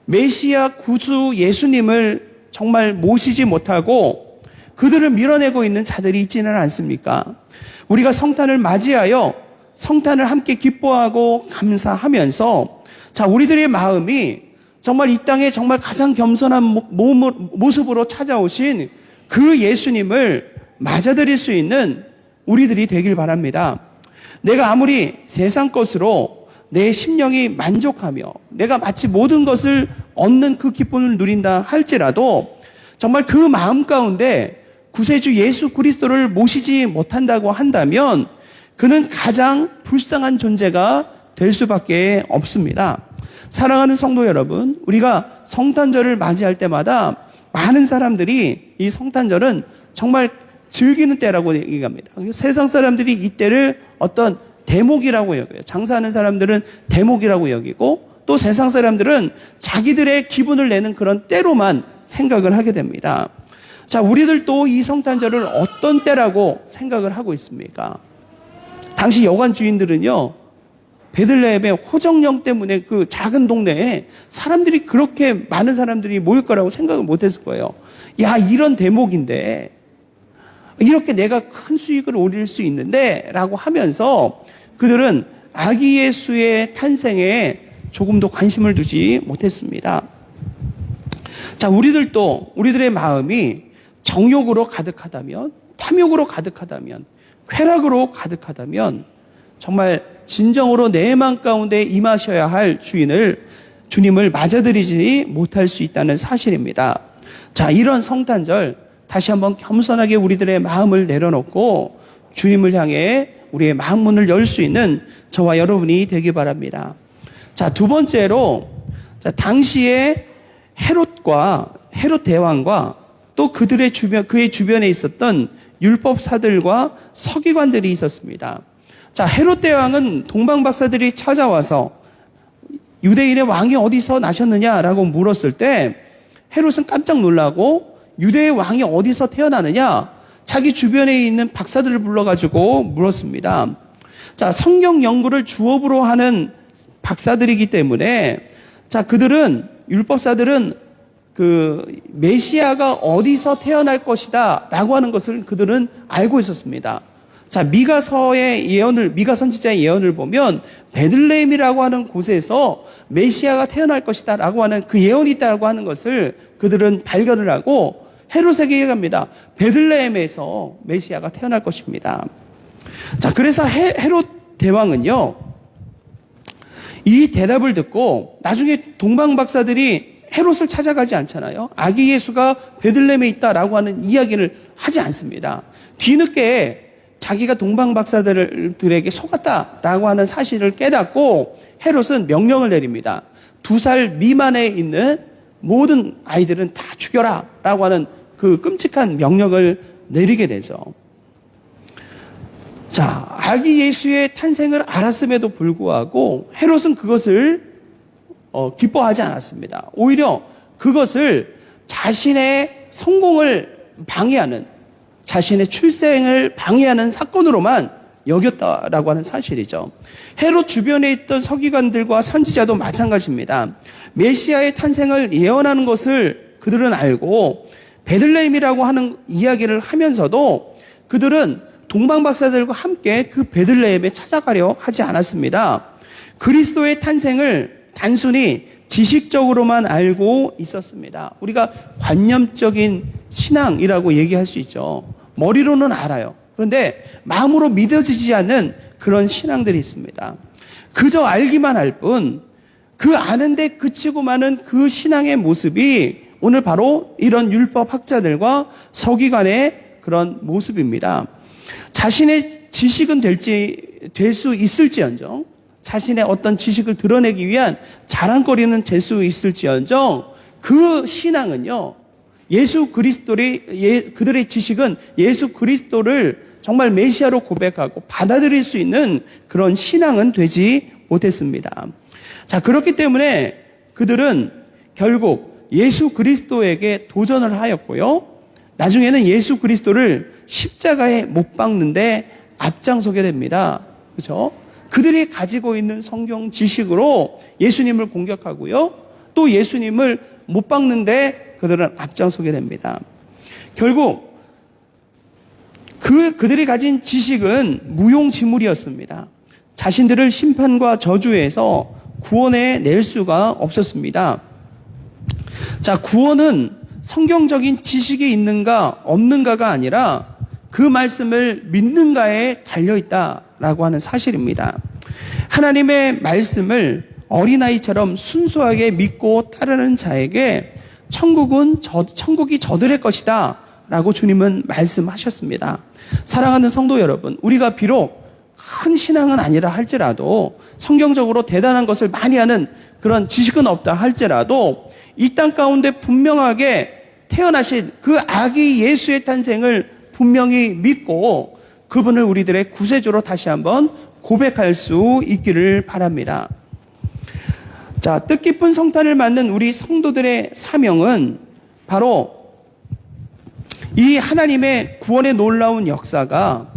메시아 구주 예수님을 정말 모시지 못하고 그들을 밀어내고 있는 자들이 있지는 않습니까? 우리가 성탄을 맞이하여 성탄을 함께 기뻐하고 감사하면서 자, 우리들의 마음이 정말 이 땅에 정말 가장 겸손한 모습으로 찾아오신 그 예수님을 맞아들일 수 있는 우리들이 되길 바랍니다. 내가 아무리 세상 것으로 내 심령이 만족하며 내가 마치 모든 것을 얻는 그 기쁨을 누린다 할지라도 정말 그 마음 가운데 구세주 예수 그리스도를 모시지 못한다고 한다면 그는 가장 불쌍한 존재가 될 수밖에 없습니다. 사랑하는 성도 여러분, 우리가 성탄절을 맞이할 때마다 많은 사람들이 이 성탄절은 정말 즐기는 때라고 얘기합니다. 세상 사람들이 이 때를 어떤 대목이라고 여겨요. 장사하는 사람들은 대목이라고 여기고 또 세상 사람들은 자기들의 기분을 내는 그런 때로만 생각을 하게 됩니다. 자, 우리들도 이 성탄절을 어떤 때라고 생각을 하고 있습니까? 당시 여관 주인들은요, 베들레헴의 호정령 때문에 그 작은 동네에 사람들이 그렇게 많은 사람들이 모일 거라고 생각을 못했을 거예요. 야, 이런 대목인데 이렇게 내가 큰 수익을 올릴 수 있는데 라고 하면서 그들은 아기 예수의 탄생에 조금도 관심을 두지 못했습니다. 자, 우리들도 우리들의 마음이 정욕으로 가득하다면, 탐욕으로 가득하다면, 쾌락으로 가득하다면 정말 진정으로 내 마음 가운데 임하셔야 할 주님을 맞아들이지 못할 수 있다는 사실입니다. 자, 이런 성탄절 다시 한번 겸손하게 우리들의 마음을 내려놓고 주님을 향해 우리의 마음 문을 열 수 있는 저와 여러분이 되기 바랍니다. 자, 두 번째로 당시에 헤롯 대왕과 또 그의 주변에 있었던 율법사들과 서기관들이 있었습니다. 자, 헤롯 대왕은 동방박사들이 찾아와서 유대인의 왕이 어디서 나셨느냐라고 물었을 때 헤롯은 깜짝 놀라고 유대의 왕이 어디서 태어나느냐? 자기 주변에 있는 박사들을 불러가지고 물었습니다. 자, 성경 연구를 주업으로 하는 박사들이기 때문에 자, 율법사들은 그 메시아가 어디서 태어날 것이다 라고 하는 것을 그들은 알고 있었습니다. 자, 미가 선지자의 예언을 보면 베들레헴이라고 하는 곳에서 메시아가 태어날 것이다 라고 하는 그 예언이 있다고 하는 것을 그들은 발견을 하고 헤롯에게 얘기합니다. 베들레헴에서 메시아가 태어날 것입니다. 자, 그래서 헤롯 대왕은요, 이 대답을 듣고 나중에 동방 박사들이 헤롯을 찾아가지 않잖아요. 아기 예수가 베들레헴에 있다라고 하는 이야기를 하지 않습니다. 뒤늦게 자기가 동방박사들에게 속았다라고 하는 사실을 깨닫고 헤롯은 명령을 내립니다. 2살 미만에 있는 모든 아이들은 다 죽여라 라고 하는 그 끔찍한 명령을 내리게 되죠. 자, 아기 예수의 탄생을 알았음에도 불구하고 헤롯은 그것을 기뻐하지 않았습니다. 오히려 그것을 자신의 성공을 방해하는, 자신의 출생을 방해하는 사건으로만 여겼다라고 하는 사실이죠. 헤롯 주변에 있던 서기관들과 선지자도 마찬가지입니다. 메시아의 탄생을 예언하는 것을 그들은 알고 베들레헴이라고 하는 이야기를 하면서도 그들은 동방박사들과 함께 그 베들레헴에 찾아가려 하지 않았습니다. 그리스도의 탄생을 단순히 지식적으로만 알고 있었습니다. 우리가 관념적인 신앙이라고 얘기할 수 있죠. 머리로는 알아요. 그런데 마음으로 믿어지지 않는 그런 신앙들이 있습니다. 그저 알기만 할 뿐 그 아는데 그치고 마는 그 신앙의 모습이 오늘 바로 이런 율법학자들과 서기관의 그런 모습입니다. 자신의 지식은 될 수 있을지언정, 자신의 어떤 지식을 드러내기 위한 자랑거리는 될 수 있을지언정, 그 신앙은요, 그들의 지식은 예수 그리스도를 정말 메시아로 고백하고 받아들일 수 있는 그런 신앙은 되지 못했습니다. 자, 그렇기 때문에 그들은 결국 예수 그리스도에게 도전을 하였고요. 나중에는 예수 그리스도를 십자가에 못 박는데 앞장서게 됩니다. 그렇죠? 그들이 가지고 있는 성경 지식으로 예수님을 공격하고요. 또 예수님을 못 박는데 그들은 앞장서게 됩니다. 결국 그들이 가진 지식은 무용지물이었습니다. 자신들을 심판과 저주에서 구원해 낼 수가 없었습니다. 자, 구원은 성경적인 지식이 있는가 없는가가 아니라 그 말씀을 믿는가에 달려있다라고 하는 사실입니다. 하나님의 말씀을 어린아이처럼 순수하게 믿고 따르는 자에게 천국이 저들의 것이다 라고 주님은 말씀하셨습니다. 사랑하는 성도 여러분, 우리가 비록 큰 신앙은 아니라 할지라도 성경적으로 대단한 것을 많이 하는 그런 지식은 없다 할지라도 이 땅 가운데 분명하게 태어나신 그 아기 예수의 탄생을 분명히 믿고 그분을 우리들의 구세주로 다시 한번 고백할 수 있기를 바랍니다. 자, 뜻깊은 성탄을 맞는 우리 성도들의 사명은 바로 이 하나님의 구원의 놀라운 역사가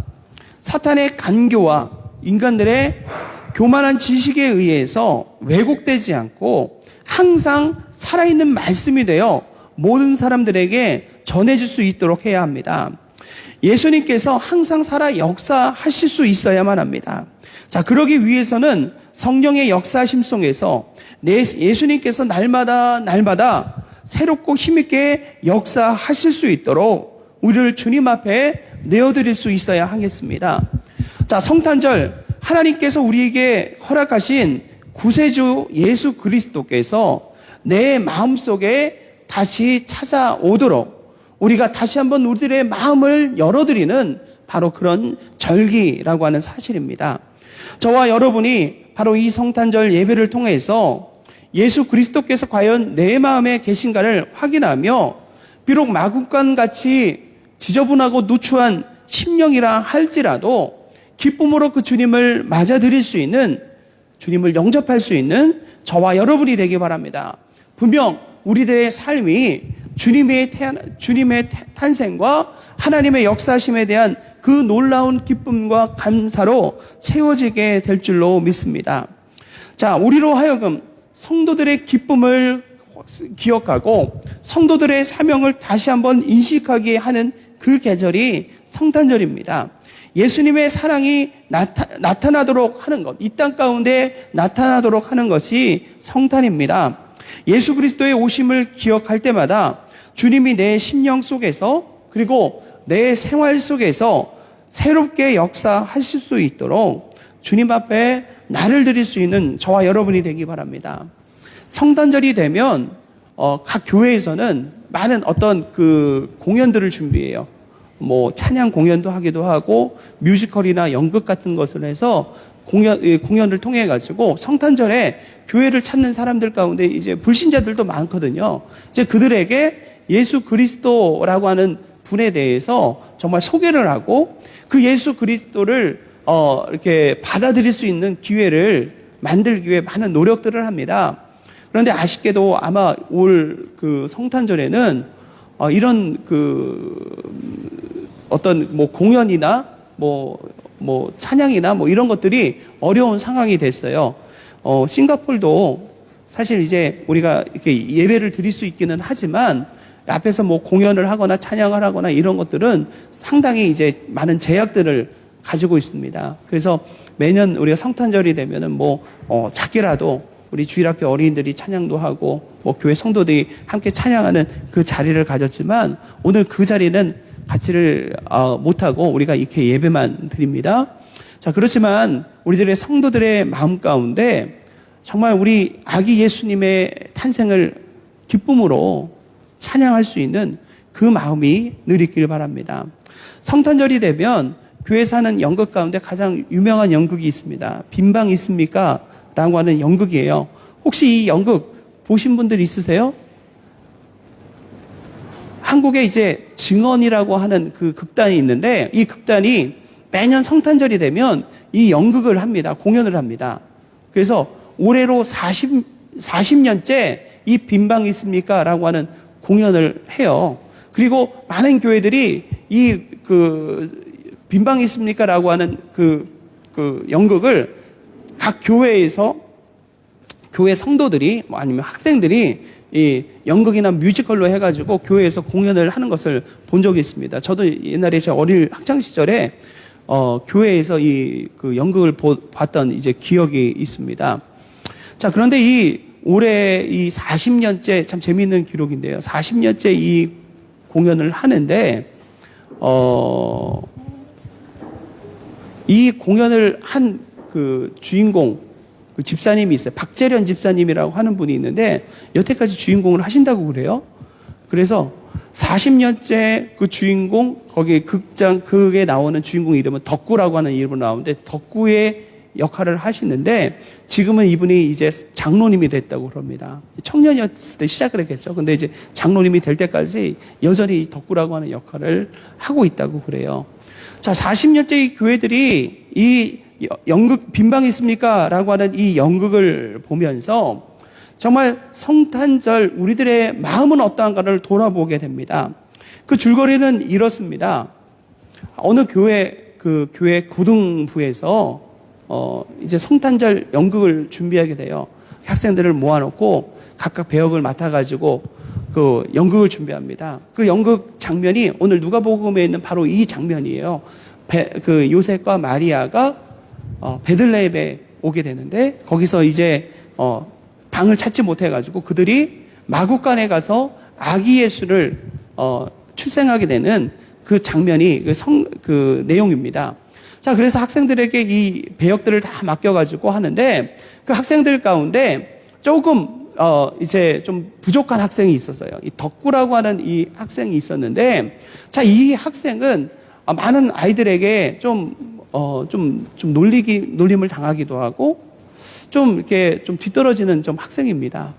사탄의 간교와 인간들의 교만한 지식에 의해서 왜곡되지 않고 항상 살아있는 말씀이 되어 모든 사람들에게 전해질 수 있도록 해야 합니다. 예수님께서 항상 살아 역사하실 수 있어야만 합니다. 자, 그러기 위해서는 성령의 역사심 속에서 예수님께서 날마다 새롭고 힘있게 역사하실 수 있도록 우리를 주님 앞에 내어드릴 수 있어야 하겠습니다. 자, 성탄절 하나님께서 우리에게 허락하신 구세주 예수 그리스도께서 내 마음속에 다시 찾아오도록 우리가 다시 한번 우리들의 마음을 열어드리는 바로 그런 절기라고 하는 사실입니다. 저와 여러분이 바로 이 성탄절 예배를 통해서 예수 그리스도께서 과연 내 마음에 계신가를 확인하며 비록 마구간같이 지저분하고 누추한 심령이라 할지라도 기쁨으로 그 주님을 맞아들일 수 있는, 주님을 영접할 수 있는 저와 여러분이 되기 바랍니다. 분명 우리들의 삶이 주님의 탄생과 하나님의 역사심에 대한 그 놀라운 기쁨과 감사로 채워지게 될 줄로 믿습니다. 자, 우리로 하여금 성도들의 기쁨을 기억하고 성도들의 사명을 다시 한번 인식하게 하는 그 계절이 성탄절입니다. 예수님의 사랑이 나타나도록 하는 것, 이 땅 가운데 나타나도록 하는 것이 성탄입니다. 예수 그리스도의 오심을 기억할 때마다 주님이 내 심령 속에서 그리고 내 생활 속에서 새롭게 역사하실 수 있도록 주님 앞에 나를 드릴 수 있는 저와 여러분이 되기 바랍니다. 성탄절이 되면 각 교회에서는 많은 어떤 그 공연들을 준비해요. 뭐 찬양 공연도 하기도 하고 뮤지컬이나 연극 같은 것을 해서 공연을 통해 가지고 성탄절에 교회를 찾는 사람들 가운데 이제 불신자들도 많거든요. 이제 그들에게 예수 그리스도라고 하는 분에 대해서 정말 소개를 하고 그 예수 그리스도를 이렇게 받아들일 수 있는 기회를 만들기 위해 많은 노력들을 합니다. 그런데 아쉽게도 아마 올 그 성탄절에는 이런 어떤 뭐 공연이나 뭐 찬양이나 뭐 이런 것들이 어려운 상황이 됐어요. 싱가포르도 사실 이제 우리가 이렇게 예배를 드릴 수 있기는 하지만 앞에서 뭐 공연을 하거나 찬양을 하거나 이런 것들은 상당히 이제 많은 제약들을 가지고 있습니다. 그래서 매년 우리가 성탄절이 되면은 작게라도 우리 주일학교 어린이들이 찬양도 하고 뭐 교회 성도들이 함께 찬양하는 그 자리를 가졌지만 오늘 그 자리는 갖지를 못하고 우리가 이렇게 예배만 드립니다. 자, 그렇지만 우리들의 성도들의 마음 가운데 정말 우리 아기 예수님의 탄생을 기쁨으로 찬양할 수 있는 그 마음이 늘 있길 바랍니다. 성탄절이 되면 교회에서 하는 연극 가운데 가장 유명한 연극이 있습니다. 빈방 있습니까? 라고 하는 연극이에요. 혹시 이 연극 보신 분들 있으세요? 한국에 이제 증언이라고 하는 그 극단이 있는데 이 극단이 매년 성탄절이 되면 이 연극을 합니다. 공연을 합니다. 그래서 올해로 40년째 이 빈방 있습니까? 라고 하는 공연을 해요. 그리고 많은 교회들이 이 빈방 있습니까? 라고 하는 그 연극을 각 교회에서 교회 성도들이 아니면 학생들이 이 연극이나 뮤지컬로 해가지고 교회에서 공연을 하는 것을 본 적이 있습니다. 저도 옛날에 제 어릴 학창 시절에 교회에서 그 연극을 봤던 이제 기억이 있습니다. 자, 그런데 올해 이 40년째 참 재미있는 기록인데요. 40년째 이 공연을 하는데 이 공연을 한 그 주인공 그 집사님이 있어요. 박재련 집사님이라고 하는 분이 있는데 여태까지 주인공을 하신다고 그래요. 그래서 40년째 그 주인공 거기 극에 나오는 주인공 이름은 덕구라고 하는 이름으로 나오는데 덕구의 역할을 하시는데 지금은 이분이 이제 장로님이 됐다고 그럽니다. 청년이었을 때 시작을 했겠죠. 근데 이제 장로님이 될 때까지 여전히 덕구라고 하는 역할을 하고 있다고 그래요. 자, 40년째 이 교회들이 이 연극 빈방 있습니까? 라고 하는 이 연극을 보면서 정말 성탄절 우리들의 마음은 어떠한가를 돌아보게 됩니다. 그 줄거리는 이렇습니다. 어느 교회 고등부에서 이제 성탄절 연극을 준비하게 돼요. 학생들을 모아놓고 각각 배역을 맡아가지고 그 연극을 준비합니다. 그 연극 장면이 오늘 누가복음에 있는 바로 이 장면이에요. 그 요셉과 마리아가 베들레헴에 오게 되는데 거기서 이제 방을 찾지 못해가지고 그들이 마구간에 가서 아기 예수를 출생하게 되는 그 장면이 그 내용입니다. 자, 그래서 학생들에게 이 배역들을 다 맡겨가지고 하는데 그 학생들 가운데 조금 이제 좀 부족한 학생이 있었어요. 이 덕구라고 하는 이 학생이 있었는데 자, 이 학생은 많은 아이들에게 좀 놀림을 당하기도 하고 좀 이렇게 좀 뒤떨어지는 좀 학생입니다.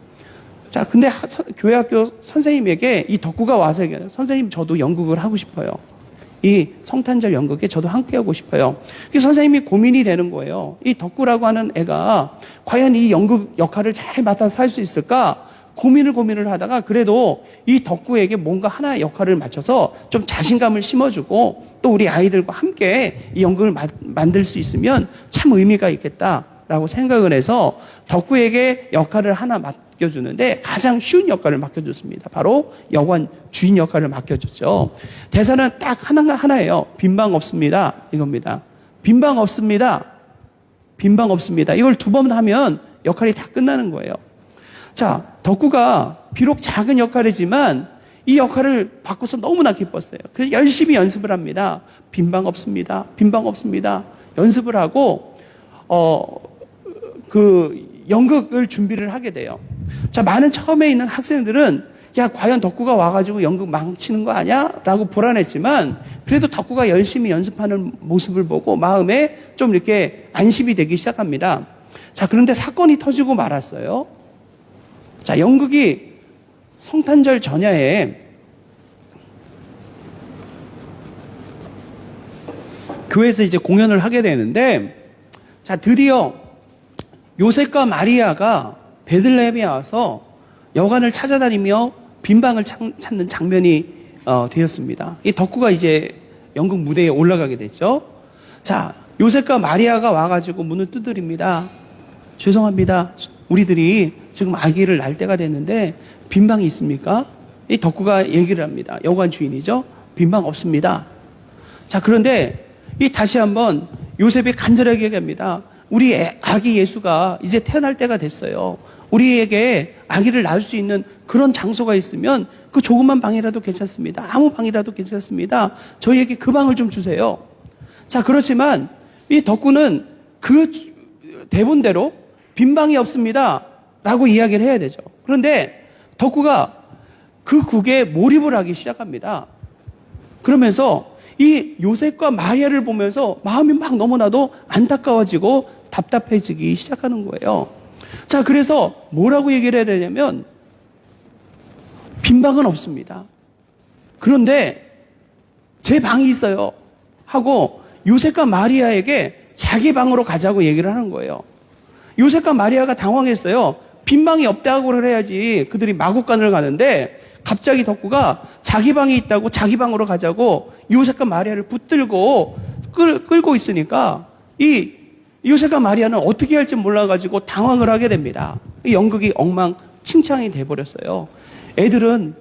자, 근데 교회 학교 선생님에게 이 덕구가 와서 얘기해요. 선생님, 저도 연극을 하고 싶어요. 이 성탄절 연극에 저도 함께 하고 싶어요. 그래서 선생님이 고민이 되는 거예요. 이 덕구라고 하는 애가 과연 이 연극 역할을 잘 맡아서 할 수 있을까? 고민을 하다가 그래도 이 덕구에게 뭔가 하나의 역할을 맞춰서 좀 자신감을 심어주고 또 우리 아이들과 함께 이 연극을 만들 수 있으면 참 의미가 있겠다라고 생각을 해서 덕구에게 역할을 하나 맡겨주는데 가장 쉬운 역할을 맡겨줬습니다. 바로 여관 주인 역할을 맡겨줬죠. 대사는 딱 하나예요. 빈방 없습니다. 이겁니다. 빈방 없습니다. 빈방 없습니다. 이걸 2번 하면 역할이 다 끝나는 거예요. 자, 덕구가 비록 작은 역할이지만 이 역할을 바꿔서 너무나 기뻤어요. 그래서 열심히 연습을 합니다. 빈방 없습니다. 빈방 없습니다. 연습을 하고 그 연극을 준비를 하게 돼요. 자, 많은 처음에 있는 학생들은 야, 과연 덕구가 와가지고 연극 망치는 거 아니야? 라고 불안했지만 그래도 덕구가 열심히 연습하는 모습을 보고 마음에 좀 이렇게 안심이 되기 시작합니다. 자, 그런데 사건이 터지고 말았어요. 자, 연극이 성탄절 전야에 교회에서 이제 공연을 하게 되는데, 자, 드디어 요셉과 마리아가 베들레헴에 와서 여관을 찾아다니며 빈방을 찾는 장면이 되었습니다. 이 덕구가 이제 연극 무대에 올라가게 됐죠. 자, 요셉과 마리아가 와가지고 문을 두드립니다. 죄송합니다. 우리들이 지금 아기를 낳을 때가 됐는데 빈방이 있습니까? 이 덕구가 얘기를 합니다. 여관 주인이죠. 빈방 없습니다. 자, 그런데 이 다시 한번 요셉이 간절하게 얘기합니다. 우리 아기 예수가 이제 태어날 때가 됐어요. 우리에게 아기를 낳을 수 있는 그런 장소가 있으면 그 조그만 방이라도 괜찮습니다. 아무 방이라도 괜찮습니다. 저희에게 그 방을 좀 주세요. 자, 그렇지만 이 덕구는 그 대본대로 빈 방이 없습니다 라고 이야기를 해야 되죠. 그런데 덕구가 그 국에 몰입을 하기 시작합니다. 그러면서 이 요셉과 마리아를 보면서 마음이 막 너무나도 안타까워지고 답답해지기 시작하는 거예요. 자, 그래서 뭐라고 얘기를 해야 되냐면 빈방은 없습니다. 그런데 제 방이 있어요 하고 요셉과 마리아에게 자기 방으로 가자고 얘기를 하는 거예요. 요셉과 마리아가 당황했어요. 빈방이 없다고 그래야지 그들이 마구간을 가는데 갑자기 덕구가 자기 방이 있다고 자기 방으로 가자고 요셉과 마리아를 붙들고 끌고 있으니까 이 요셉과 마리아는 어떻게 할지 몰라가지고 당황을 하게 됩니다. 이 연극이 엉망진창이 돼버렸어요. 애들은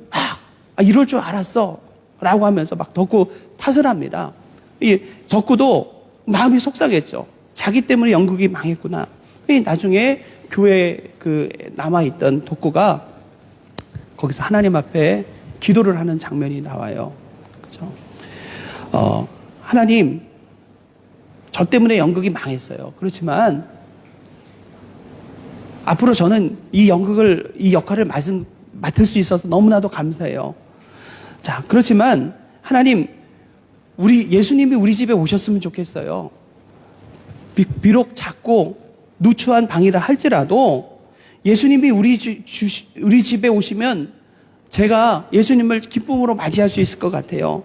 이럴 줄 알았어 라고 하면서 막 덕구 탓을 합니다. 이 덕구도 마음이 속상했죠. 자기 때문에 연극이 망했구나. 나중에 교회에 남아있던 덕구가 거기서 하나님 앞에 기도를 하는 장면이 나와요. 그죠? 하나님, 저 때문에 연극이 망했어요. 그렇지만 앞으로 저는 이 역할을 맡을 수 있어서 너무나도 감사해요. 자, 그렇지만 하나님, 예수님이 우리 집에 오셨으면 좋겠어요. 비록 작고 누추한 방이라 할지라도 예수님이 우리 집에 오시면 제가 예수님을 기쁨으로 맞이할 수 있을 것 같아요.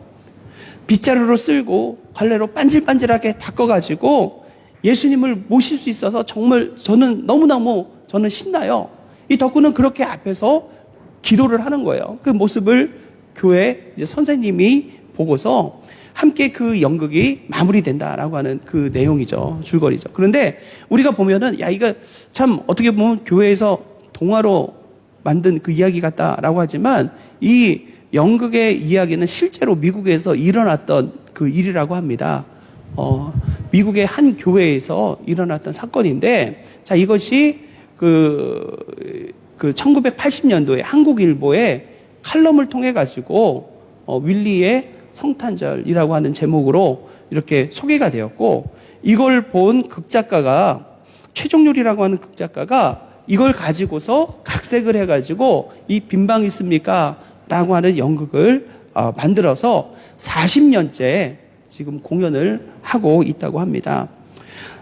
빗자루로 쓸고 걸레로 반질반질하게 닦아가지고 예수님을 모실 수 있어서 정말 저는 너무너무 신나요. 이 덕구는 그렇게 앞에서 기도를 하는 거예요. 그 모습을 교회 이제 선생님이 보고서 함께 그 연극이 마무리된다라고 하는 그 내용이죠. 줄거리죠. 그런데 우리가 보면은 이거 참 어떻게 보면 교회에서 동화로 만든 그 이야기 같다라고 하지만 이 연극의 이야기는 실제로 미국에서 일어났던 그 일이라고 합니다. 미국의 한 교회에서 일어났던 사건인데, 자, 이것이 그 1980년도에 한국일보에 칼럼을 통해 가지고 윌리의 성탄절이라고 하는 제목으로 이렇게 소개가 되었고, 이걸 본 극작가가 최종률이라고 하는 극작가가 이걸 가지고서 각색을 해가지고 이 빈방 있습니까? 라고 하는 연극을 만들어서 40년째 지금 공연을 하고 있다고 합니다.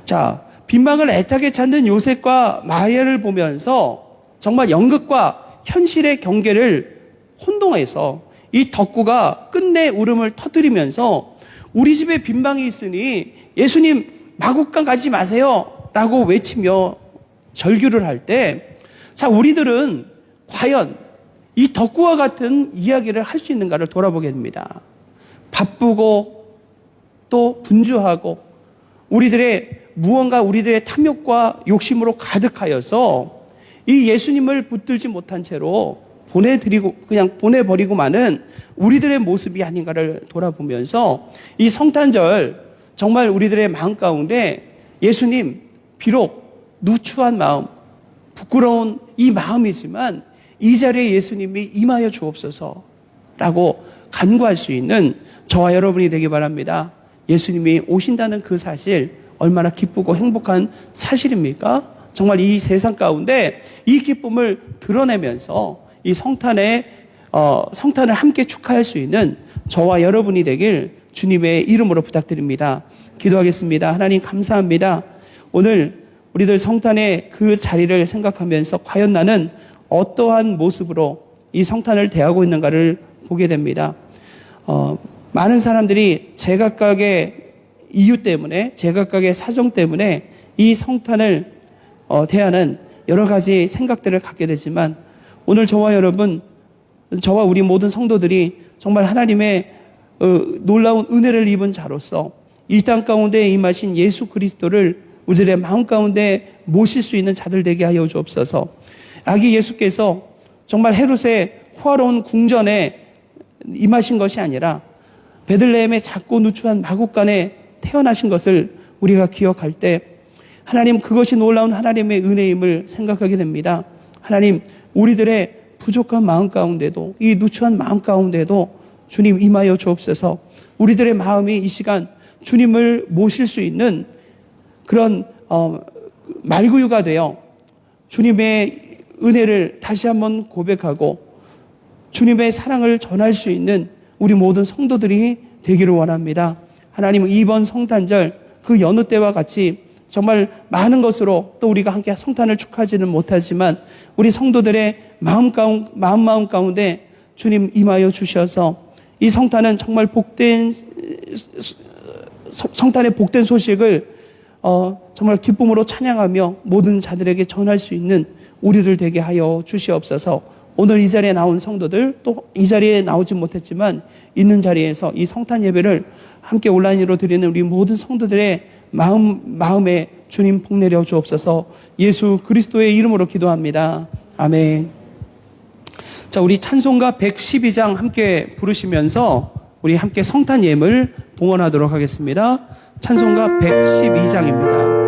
자, 빈방을 애타게 찾는 요셉과 마리아를 보면서 정말 연극과 현실의 경계를 혼동해서 이 덕구가 끝내 울음을 터뜨리면서 우리 집에 빈방이 있으니 예수님 마구간 가지 마세요 라고 외치며 절규를 할 때, 자, 우리들은 과연 이 덕구와 같은 이야기를 할 수 있는가를 돌아보게 됩니다. 바쁘고 또 분주하고 우리들의 탐욕과 욕심으로 가득하여서 이 예수님을 붙들지 못한 채로 그냥 보내버리고 마는 우리들의 모습이 아닌가를 돌아보면서 이 성탄절 정말 우리들의 마음 가운데 예수님, 비록 누추한 마음, 부끄러운 이 마음이지만 이 자리에 예수님이 임하여 주옵소서라고 간구할 수 있는 저와 여러분이 되기 바랍니다. 예수님이 오신다는 그 사실 얼마나 기쁘고 행복한 사실입니까? 정말 이 세상 가운데 이 기쁨을 드러내면서 이 성탄을 함께 축하할 수 있는 저와 여러분이 되길 주님의 이름으로 부탁드립니다. 기도하겠습니다. 하나님 감사합니다. 오늘 우리들 성탄의 그 자리를 생각하면서 과연 나는 어떠한 모습으로 이 성탄을 대하고 있는가를 보게 됩니다. 많은 사람들이 제각각의 이유 때문에, 제각각의 사정 때문에 이 성탄을 대하는 여러 가지 생각들을 갖게 되지만, 오늘 저와 여러분, 저와 우리 모든 성도들이 정말 하나님의 놀라운 은혜를 입은 자로서 이 땅 가운데 임하신 예수 그리스도를 우리들의 마음 가운데 모실 수 있는 자들 되게 하여 주옵소서. 아기 예수께서 정말 헤롯의 호화로운 궁전에 임하신 것이 아니라 베들레헴의 작고 누추한 마국간에 태어나신 것을 우리가 기억할 때 하나님, 그것이 놀라운 하나님의 은혜임을 생각하게 됩니다. 하나님, 우리들의 부족한 마음 가운데도, 이 누추한 마음 가운데도 주님 임하여 주옵소서. 우리들의 마음이 이 시간 주님을 모실 수 있는 그런 말구유가 되어 주님의 은혜를 다시 한번 고백하고 주님의 사랑을 전할 수 있는 우리 모든 성도들이 되기를 원합니다. 하나님, 이번 성탄절 그 여느 때와 같이 정말 많은 것으로 또 우리가 함께 성탄을 축하하지는 못하지만 우리 성도들의 마음 가운데 주님 임하여 주셔서 이 성탄은 정말 성탄의 복된 소식을 정말 기쁨으로 찬양하며 모든 자들에게 전할 수 있는 우리들 되게 하여 주시옵소서. 오늘 이 자리에 나온 성도들, 또 이 자리에 나오지 못했지만 있는 자리에서 이 성탄 예배를 함께 온라인으로 드리는 우리 모든 성도들의 마음에 주님 복 내려 주옵소서. 예수 그리스도의 이름으로 기도합니다. 아멘. 자, 우리 찬송가 112장 함께 부르시면서 우리 함께 성탄 예물 봉헌하도록 하겠습니다. 찬송가 112장입니다.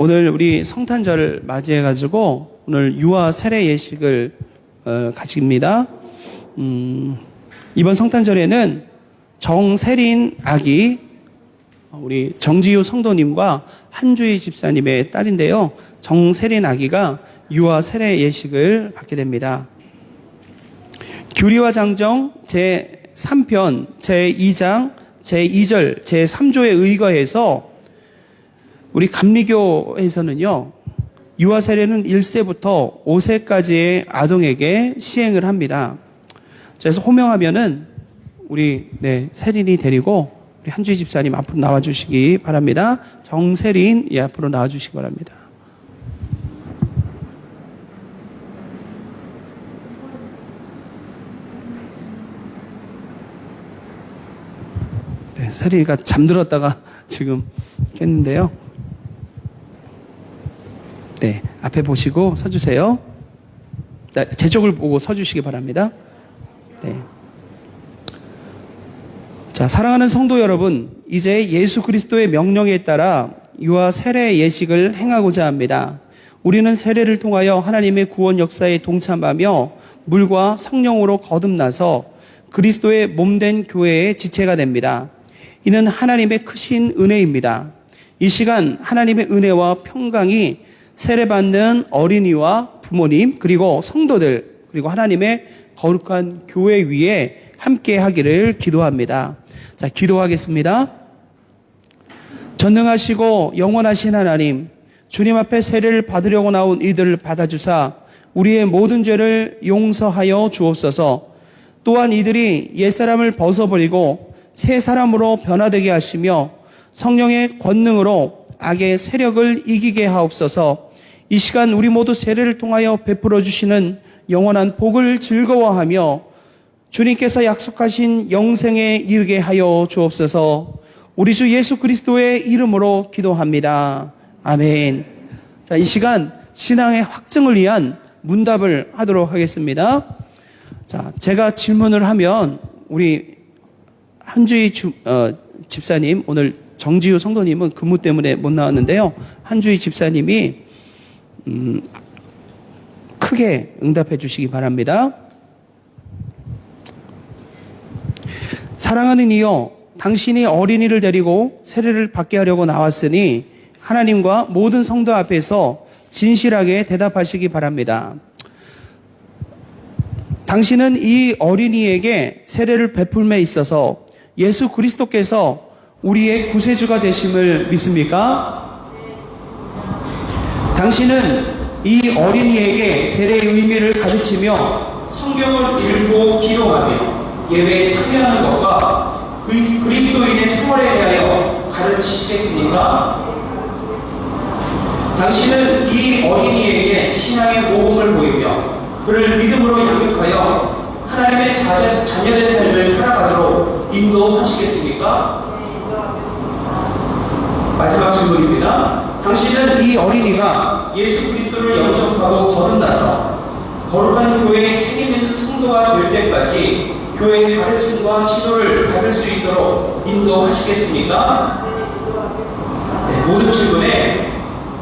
오늘 우리 성탄절을 맞이해가지고 오늘 유아 세례 예식을 가집니다. 이번 성탄절에는 정세린 아기, 우리 정지유 성도님과 한주희 집사님의 딸인데요. 정세린 아기가 유아 세례 예식을 받게 됩니다. 규리와 장정 제3편 제2장 제2절 제3조에 의거해서 우리 감리교에서는요, 유아 세례는 1세부터 5세까지의 아동에게 시행을 합니다. 그래서 호명하면은 우리 세린이 데리고 우리 한주희 집사님 앞으로 나와주시기 바랍니다. 정세린 앞으로 나와주시기 바랍니다. 네, 세린이가 잠들었다가 지금 깼는데요. 네, 앞에 보시고 서주세요. 제 쪽을 보고 서주시기 바랍니다. 네. 자, 사랑하는 성도 여러분, 이제 예수 그리스도의 명령에 따라 유아 세례 예식을 행하고자 합니다. 우리는 세례를 통하여 하나님의 구원 역사에 동참하며 물과 성령으로 거듭나서 그리스도의 몸된 교회의 지체가 됩니다. 이는 하나님의 크신 은혜입니다. 이 시간 하나님의 은혜와 평강이 세례받는 어린이와 부모님, 그리고 성도들, 그리고 하나님의 거룩한 교회 위에 함께 하기를 기도합니다. 자, 기도하겠습니다. 전능하시고 영원하신 하나님, 주님 앞에 세례를 받으려고 나온 이들을 받아주사 우리의 모든 죄를 용서하여 주옵소서. 또한 이들이 옛사람을 벗어버리고 새 사람으로 변화되게 하시며 성령의 권능으로 악의 세력을 이기게 하옵소서. 이 시간 우리 모두 세례를 통하여 베풀어 주시는 영원한 복을 즐거워하며 주님께서 약속하신 영생에 이르게 하여 주옵소서. 우리 주 예수 그리스도의 이름으로 기도합니다. 아멘. 자, 이 시간 신앙의 확증을 위한 문답을 하도록 하겠습니다. 자, 제가 질문을 하면 우리 한주희 집사님, 오늘 정지유 성도님은 근무 때문에 못 나왔는데요. 한주희 집사님이 크게 응답해 주시기 바랍니다. 사랑하는 이여, 당신이 어린이를 데리고 세례를 받게 하려고 나왔으니 하나님과 모든 성도 앞에서 진실하게 대답하시기 바랍니다. 당신은 이 어린이에게 세례를 베풀매 있어서 예수 그리스도께서 우리의 구세주가 되심을 믿습니까? 당신은 이 어린이에게 세례의 의미를 가르치며 성경을 읽고 기도하며 예배에 참여하는 것과 그리스도인의 생활에 대하여 가르치시겠습니까? 당신은 이 어린이에게 신앙의 모범을 보이며 그를 믿음으로 양육하여 하나님의 자녀된 삶을 살아가도록 인도하시겠습니까? 마지막 질문입니다. 당신은 이 어린이가 예수 그리스도를 영접하고 거듭나서 거룩한 교회의 책임 있는 성도가 될 때까지 교회의 가르침과 지도를 받을 수 있도록 인도하시겠습니까? 네, 모든 질문에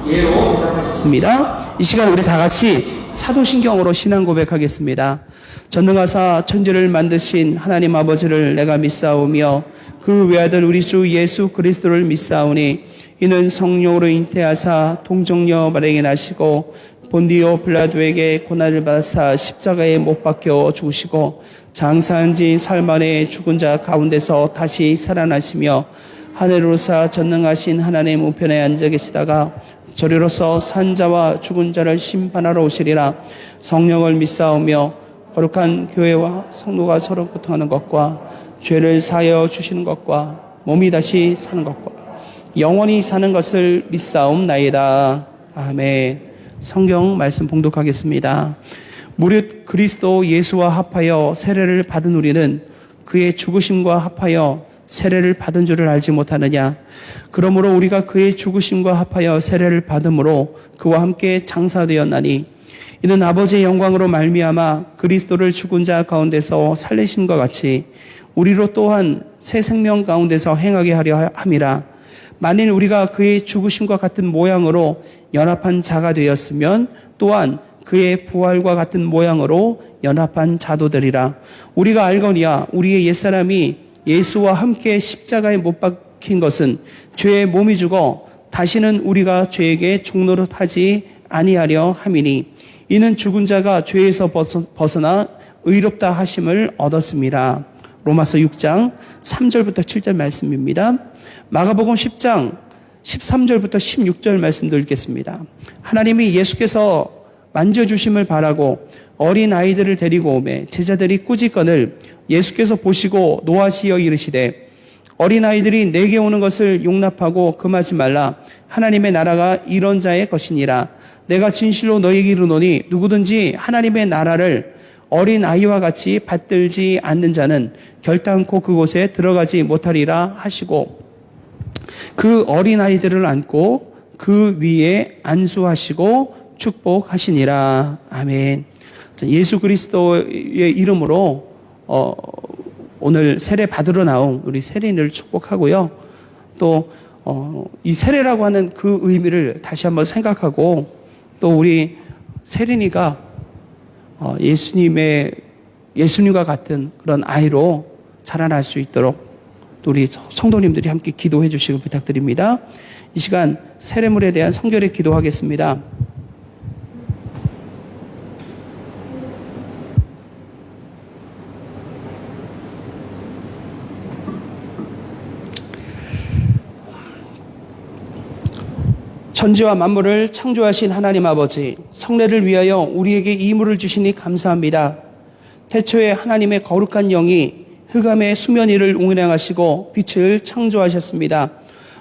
예로 대답하셨습니다. 이 시간 우리 다 같이 사도신경으로 신앙 고백하겠습니다. 전능하사 천지를 만드신 하나님 아버지를 내가 믿사오며 그 외아들 우리 주 예수 그리스도를 믿사오니 이는 성령으로 잉태하사 동정녀 마리아에게 나시고 본디오 빌라도에게 고난을 받아사 십자가에 못 박혀 죽으시고 장사한 지 사흘 만에 죽은 자 가운데서 다시 살아나시며 하늘로사 전능하신 하나님 우편에 앉아 계시다가 저리로서 산 자와 죽은 자를 심판하러 오시리라. 성령을 믿사오며 거룩한 교회와 성도가 서로 고통하는 것과 죄를 사하여 주시는 것과 몸이 다시 사는 것과 영원히 사는 것을 믿사옵나이다. 아멘. 성경 말씀 봉독하겠습니다. 무릇 그리스도 예수와 합하여 세례를 받은 우리는 그의 죽으심과 합하여 세례를 받은 줄을 알지 못하느냐. 그러므로 우리가 그의 죽으심과 합하여 세례를 받음으로 그와 함께 장사되었나니 이는 아버지의 영광으로 말미암아 그리스도를 죽은 자 가운데서 살리심과 같이 우리로 또한 새 생명 가운데서 행하게 하려 함이라. 만일 우리가 그의 죽으심과 같은 모양으로 연합한 자가 되었으면 또한 그의 부활과 같은 모양으로 연합한 자도 되리라. 우리가 알거니와 우리의 옛사람이 예수와 함께 십자가에 못 박힌 것은 죄의 몸이 죽어 다시는 우리가 죄에게 종노릇하지 아니하려 함이니 이는 죽은 자가 죄에서 벗어나 의롭다 하심을 얻었습니다. 로마서 6장 3절부터 7절 말씀입니다. 마가복음 10장 13절부터 16절 말씀도 읽겠습니다. 하나님이 예수께서 만져주심을 바라고 어린 아이들을 데리고 오매 제자들이 꾸짖건을 예수께서 보시고 노하시어 이르시되 어린 아이들이 내게 오는 것을 용납하고 금하지 말라. 하나님의 나라가 이런 자의 것이니라. 내가 진실로 너희에게 이르노니 누구든지 하나님의 나라를 어린 아이와 같이 받들지 않는 자는 결단코 그곳에 들어가지 못하리라 하시고 그 어린 아이들을 안고 그 위에 안수하시고 축복하시니라. 아멘. 예수 그리스도의 이름으로 오늘 세례 받으러 나온 우리 세례인을 축복하고요. 또 이 세례라고 하는 그 의미를 다시 한번 생각하고 또 우리 세린이가 예수님과 같은 그런 아이로 자라날 수 있도록 또 우리 성도님들이 함께 기도해 주시길 부탁드립니다. 이 시간 세례물에 대한 성결에 기도하겠습니다. 천지와 만물을 창조하신 하나님 아버지, 성례를 위하여 우리에게 이 물을 주시니 감사합니다. 태초에 하나님의 거룩한 영이 흑암의 수면 위를 운행하시고 빛을 창조하셨습니다.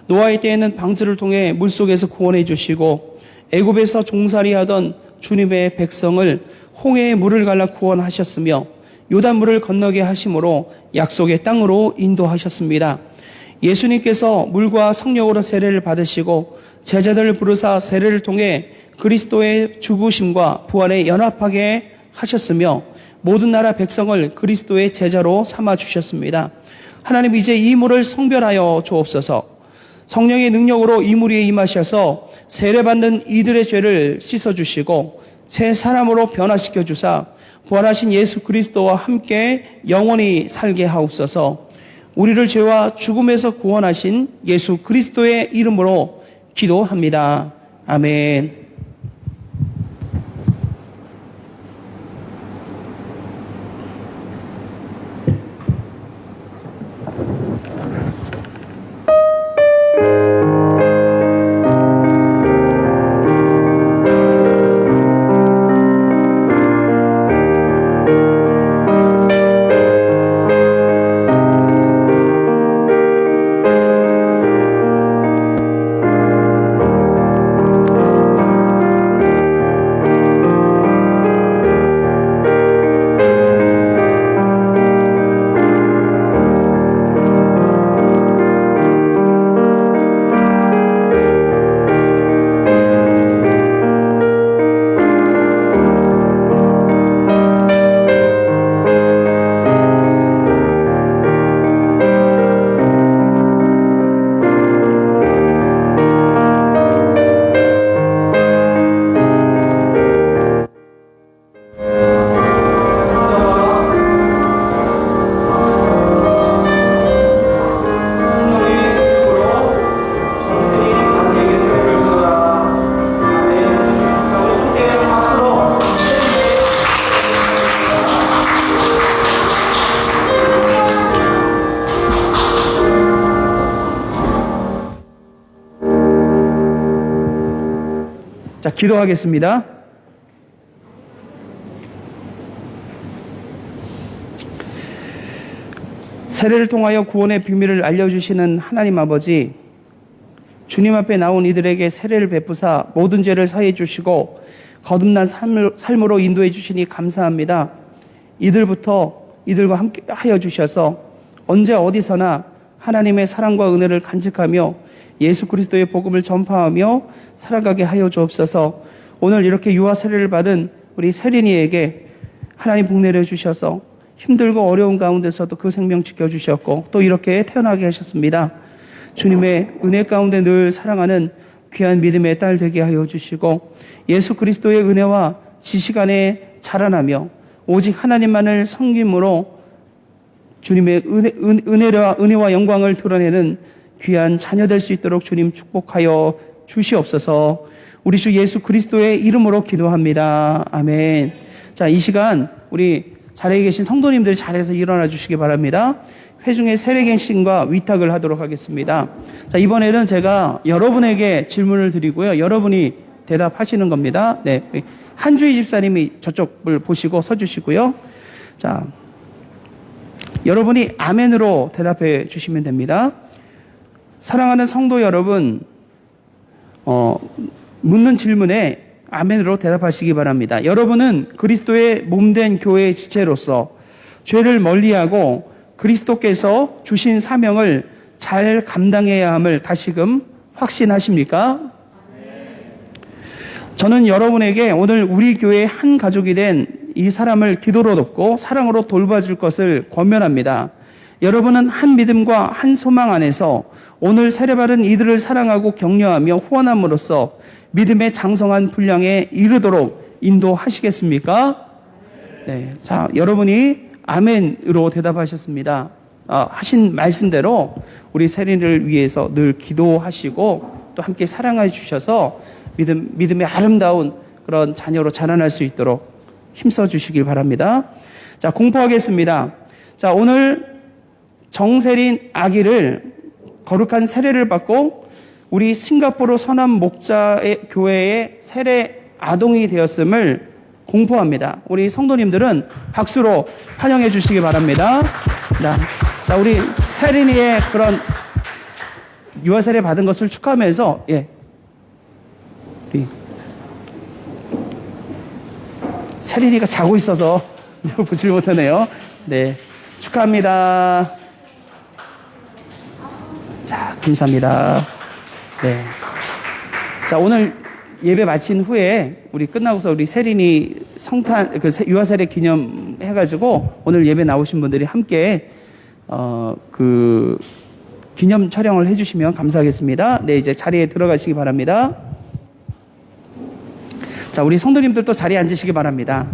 노아의 때에는 방주를 통해 물속에서 구원해 주시고 애굽에서 종살이하던 주님의 백성을 홍해의 물을 갈라 구원하셨으며 요단물을 건너게 하심으로 약속의 땅으로 인도하셨습니다. 예수님께서 물과 성령으로 세례를 받으시고 제자들을 부르사 세례를 통해 그리스도의 죽으심과 부활에 연합하게 하셨으며 모든 나라 백성을 그리스도의 제자로 삼아 주셨습니다. 하나님 이제 이 물을 성별하여 주옵소서. 성령의 능력으로 이 물 위에 임하셔서 세례받는 이들의 죄를 씻어주시고 새 사람으로 변화시켜 주사 부활하신 예수 그리스도와 함께 영원히 살게 하옵소서. 우리를 죄와 죽음에서 구원하신 예수 그리스도의 이름으로 기도합니다. 아멘. 자, 기도하겠습니다. 세례를 통하여 구원의 비밀을 알려주시는 하나님 아버지, 주님 앞에 나온 이들에게 세례를 베푸사 모든 죄를 사해 주시고 거듭난 삶으로 인도해 주시니 감사합니다. 이들과 함께 하여 주셔서 언제 어디서나 하나님의 사랑과 은혜를 간직하며 예수 그리스도의 복음을 전파하며 살아가게 하여 주옵소서. 오늘 이렇게 유아 세례를 받은 우리 세린이에게 하나님 복 내려 주셔서 힘들고 어려운 가운데서도 그 생명 지켜주셨고 또 이렇게 태어나게 하셨습니다. 주님의 은혜 가운데 늘 사랑하는 귀한 믿음의 딸 되게 하여 주시고 예수 그리스도의 은혜와 지식 안에 자라나며 오직 하나님만을 섬김으로 주님의 은혜와 영광을 드러내는 귀한 자녀 될 수 있도록 주님 축복하여 주시옵소서. 우리 주 예수 그리스도의 이름으로 기도합니다. 아멘. 자, 이 시간 우리 자리에 계신 성도님들 자리에서 일어나 주시기 바랍니다. 회중의 세례갱신과 위탁을 하도록 하겠습니다. 자, 이번에는 제가 여러분에게 질문을 드리고요. 여러분이 대답하시는 겁니다. 네. 한주희 집사님이 저쪽을 보시고 서주시고요. 자, 여러분이 아멘으로 대답해 주시면 됩니다. 사랑하는 성도 여러분, 묻는 질문에 아멘으로 대답하시기 바랍니다. 여러분은 그리스도의 몸된 교회의 지체로서 죄를 멀리하고 그리스도께서 주신 사명을 잘 감당해야 함을 다시금 확신하십니까? 저는 여러분에게 오늘 우리 교회의 한 가족이 된 이 사람을 기도로 돕고 사랑으로 돌봐줄 것을 권면합니다. 여러분은 한 믿음과 한 소망 안에서 오늘 세례받은 이들을 사랑하고 격려하며 후원함으로써 믿음의 장성한 분량에 이르도록 인도하시겠습니까? 네, 자, 여러분이 아멘으로 대답하셨습니다. 하신 말씀대로 우리 세린을 위해서 늘 기도하시고 또 함께 사랑해 주셔서 믿음의 아름다운 그런 자녀로 자라날 수 있도록 힘써 주시길 바랍니다. 자, 공포하겠습니다. 자, 오늘 정세린 아기를 거룩한 세례를 받고 우리 싱가포르 선한 목자의 교회의 세례 아동이 되었음을 공포합니다. 우리 성도님들은 박수로 환영해 주시기 바랍니다. 자, 우리 세린이의 그런 유아 세례 받은 것을 축하하면서, 예. 세린이가 자고 있어서 보질 못하네요. 네. 축하합니다. 자, 감사합니다. 네. 자, 오늘 예배 마친 후에 우리 끝나고서 우리 세린이 성탄, 유아 세례 기념 해가지고 오늘 예배 나오신 분들이 함께, 기념 촬영을 해주시면 감사하겠습니다. 네, 이제 자리에 들어가시기 바랍니다. 자, 우리 성도님들도 자리에 앉으시기 바랍니다.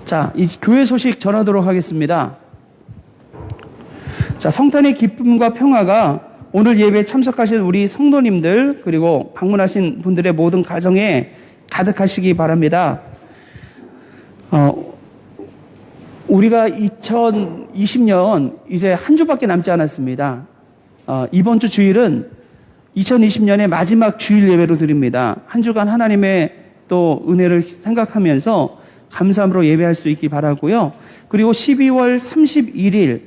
자, 이 교회 소식 전하도록 하겠습니다. 자, 성탄의 기쁨과 평화가 오늘 예배에 참석하신 우리 성도님들 그리고 방문하신 분들의 모든 가정에 가득하시기 바랍니다. 우리가 2020년 이제 한 주밖에 남지 않았습니다. 이번 주 주일은 2020년의 마지막 주일 예배로 드립니다. 한 주간 하나님의 또 은혜를 생각하면서 감사함으로 예배할 수 있기 바라고요. 그리고 12월 31일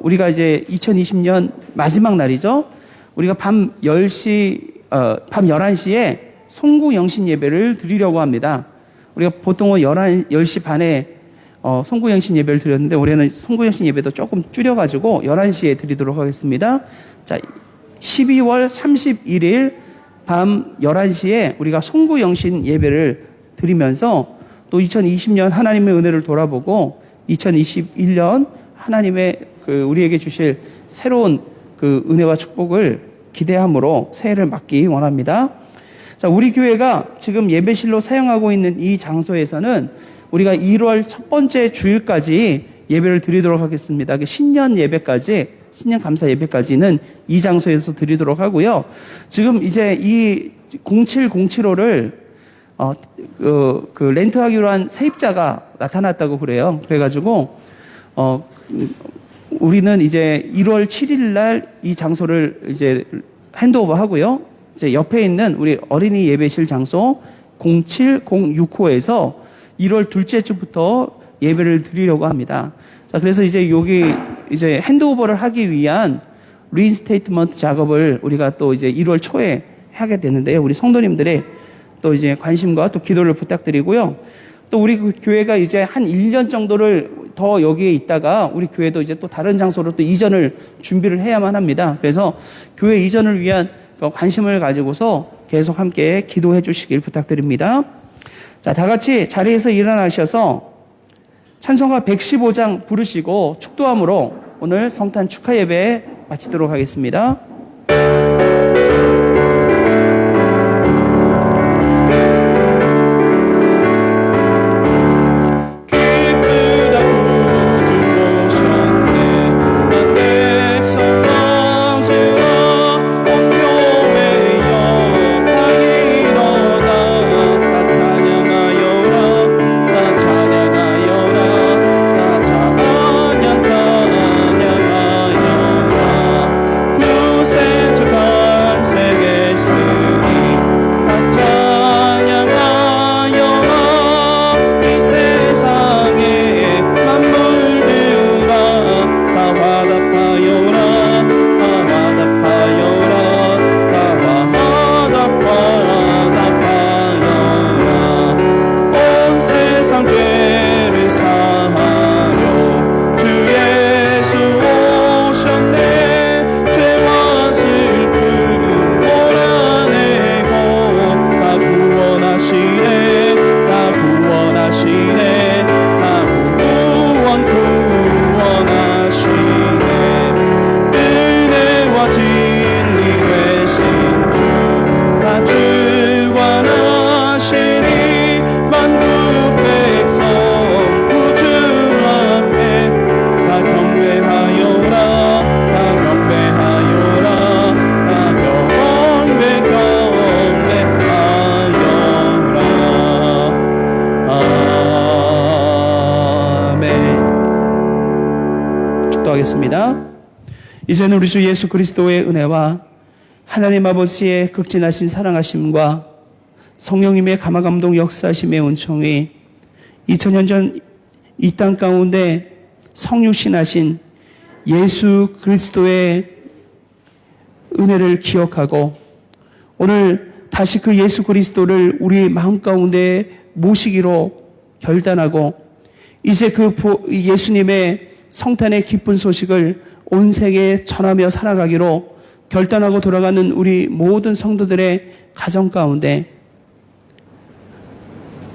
우리가 이제 2020년 마지막 날이죠. 우리가 밤 11시에 송구 영신 예배를 드리려고 합니다. 우리가 보통은 10시 반에 송구 영신 예배를 드렸는데 올해는 송구 영신 예배도 조금 줄여가지고 11시에 드리도록 하겠습니다. 자, 12월 31일 밤 11시에 우리가 송구 영신 예배를 드리면서 또 2020년 하나님의 은혜를 돌아보고 2021년 하나님의 우리에게 주실 새로운 은혜와 축복을 기대함으로 새해를 맞기 원합니다. 자, 우리 교회가 지금 예배실로 사용하고 있는 이 장소에서는 우리가 1월 첫 번째 주일까지 예배를 드리도록 하겠습니다. 신년 예배까지, 신년 감사 예배까지는 이 장소에서 드리도록 하고요. 지금 이제 이 0707호를 렌트하기로 한 세입자가 나타났다고 그래요. 그래가지고 우리는 이제 1월 7일 날 이 장소를 이제 핸드오버 하고요. 이제 옆에 있는 우리 어린이 예배실 장소 0706호에서 1월 둘째 주부터 예배를 드리려고 합니다. 자, 그래서 이제 여기 이제 핸드오버를 하기 위한 리인스테이트먼트 작업을 우리가 또 이제 1월 초에 하게 되는데요. 우리 성도님들의 또 이제 관심과 또 기도를 부탁드리고요. 또 우리 교회가 이제 한 1년 정도를 더 여기에 있다가 우리 교회도 이제 또 다른 장소로 또 이전을 준비를 해야만 합니다. 그래서 교회 이전을 위한 관심을 가지고서 계속 함께 기도해 주시길 부탁드립니다. 자, 다 같이 자리에서 일어나셔서 찬송가 115장 부르시고 축도함으로 오늘 성탄 축하 예배 마치도록 하겠습니다. 기쁘다 구주 오셨네 난 백성 왕주와 온 교회여 다 일어나 다 찬양하여라 다 찬양하여라 다 찬양하여라 구세주 반세계 쓰리 다 찬양하여라 이 세상에 만물들아 다 화답하여라 다 화답하여라 다 화답하여라 온 세상 죄를 사하려 주 예수 오셨네 죄와 슬픔 몰아내고 다 구원하시네 다 구원하시네 다 구원하시네 은혜와 진리 되신 주 다 주관하시니 만국 백성 구주 앞에 다 경배하여라 다 경배하여라 다 경배하여라 아멘. 축도하겠습니다. 이제는 우리 주 예수 그리스도의 은혜와 하나님 아버지의 극진하신 사랑하심과 성령님의 감화감동 역사하심의 은총이 2000년 전 이 땅 가운데 성육신하신 예수 그리스도의 은혜를 기억하고 오늘 다시 그 예수 그리스도를 우리 마음 가운데 모시기로 결단하고 이제 그 예수님의 성탄의 기쁜 소식을 온 세계에 전하며 살아가기로 결단하고 돌아가는 우리 모든 성도들의 가정 가운데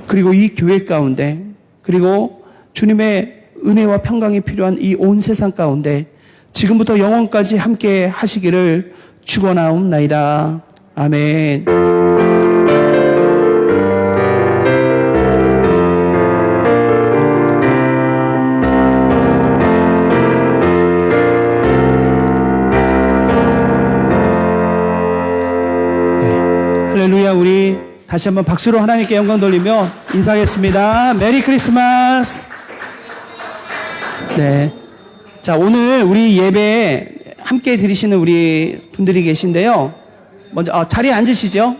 그리고 이 교회 가운데 그리고 주님의 은혜와 평강이 필요한 이 온 세상 가운데 지금부터 영원까지 함께 하시기를 축원하옵나이다. 아멘. 할렐루야. 우리 다시 한번 박수로 하나님께 영광 돌리며 인사하겠습니다. 메리 크리스마스. 네. 자, 오늘 우리 예배에 함께 드리시는 우리 분들이 계신데요. 먼저, 자리에 앉으시죠.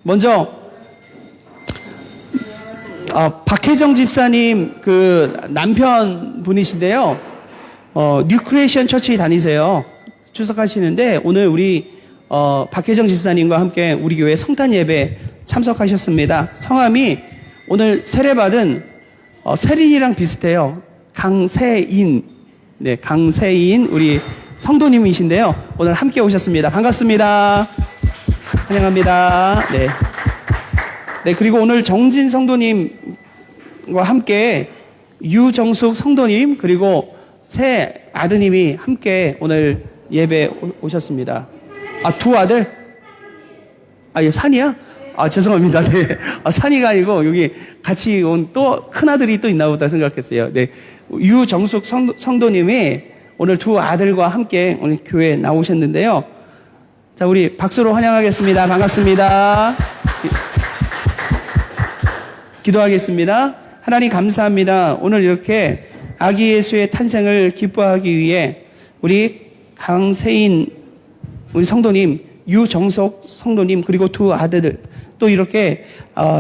먼저, 박혜정 집사님 그 남편 분이신데요. 뉴크리에이션 처치 다니세요. 출석하시는데 오늘 우리 박혜정 집사님과 함께 우리 교회 성탄 예배 참석하셨습니다. 성함이 오늘 세례받은 세린이랑 비슷해요. 강세인. 네, 강세인 우리 성도님이신데요. 오늘 함께 오셨습니다. 반갑습니다. 환영합니다. 네. 네, 그리고 오늘 정진 성도님과 함께 유정숙 성도님 그리고 새 아드님이 함께 오늘 예배 오셨습니다. 두 아들? 이거 산이야? 죄송합니다. 네. 산이가 아니고 여기 같이 온 또 큰아들이 또 있나 보다 생각했어요. 네. 유정숙 성도님이 오늘 두 아들과 함께 오늘 교회에 나오셨는데요. 자, 우리 박수로 환영하겠습니다. 반갑습니다. 기도하겠습니다. 하나님 감사합니다. 오늘 이렇게 아기 예수의 탄생을 기뻐하기 위해 우리 강세인 우리 성도님, 유정석 성도님 그리고 두 아들들 또 이렇게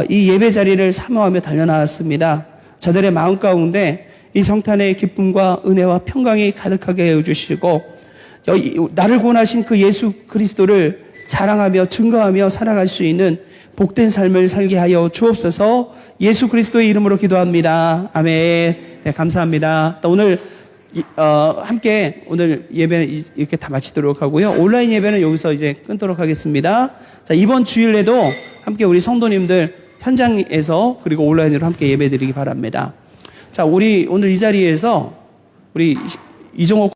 이 예배 자리를 사모하며 달려나왔습니다. 저들의 마음 가운데 이 성탄의 기쁨과 은혜와 평강이 가득하게 해주시고 나를 구원하신 그 예수 그리스도를 자랑하며 증거하며 살아갈 수 있는 복된 삶을 살게 하여 주옵소서. 예수 그리스도의 이름으로 기도합니다. 아멘. 네, 감사합니다. 오늘 함께 오늘 예배 이렇게 다 마치도록 하고요. 온라인 예배는 여기서 이제 끊도록 하겠습니다. 자, 이번 주일에도 함께 우리 성도님들 현장에서 그리고 온라인으로 함께 예배 드리기 바랍니다. 자, 우리 오늘 이 자리에서 우리 이종옥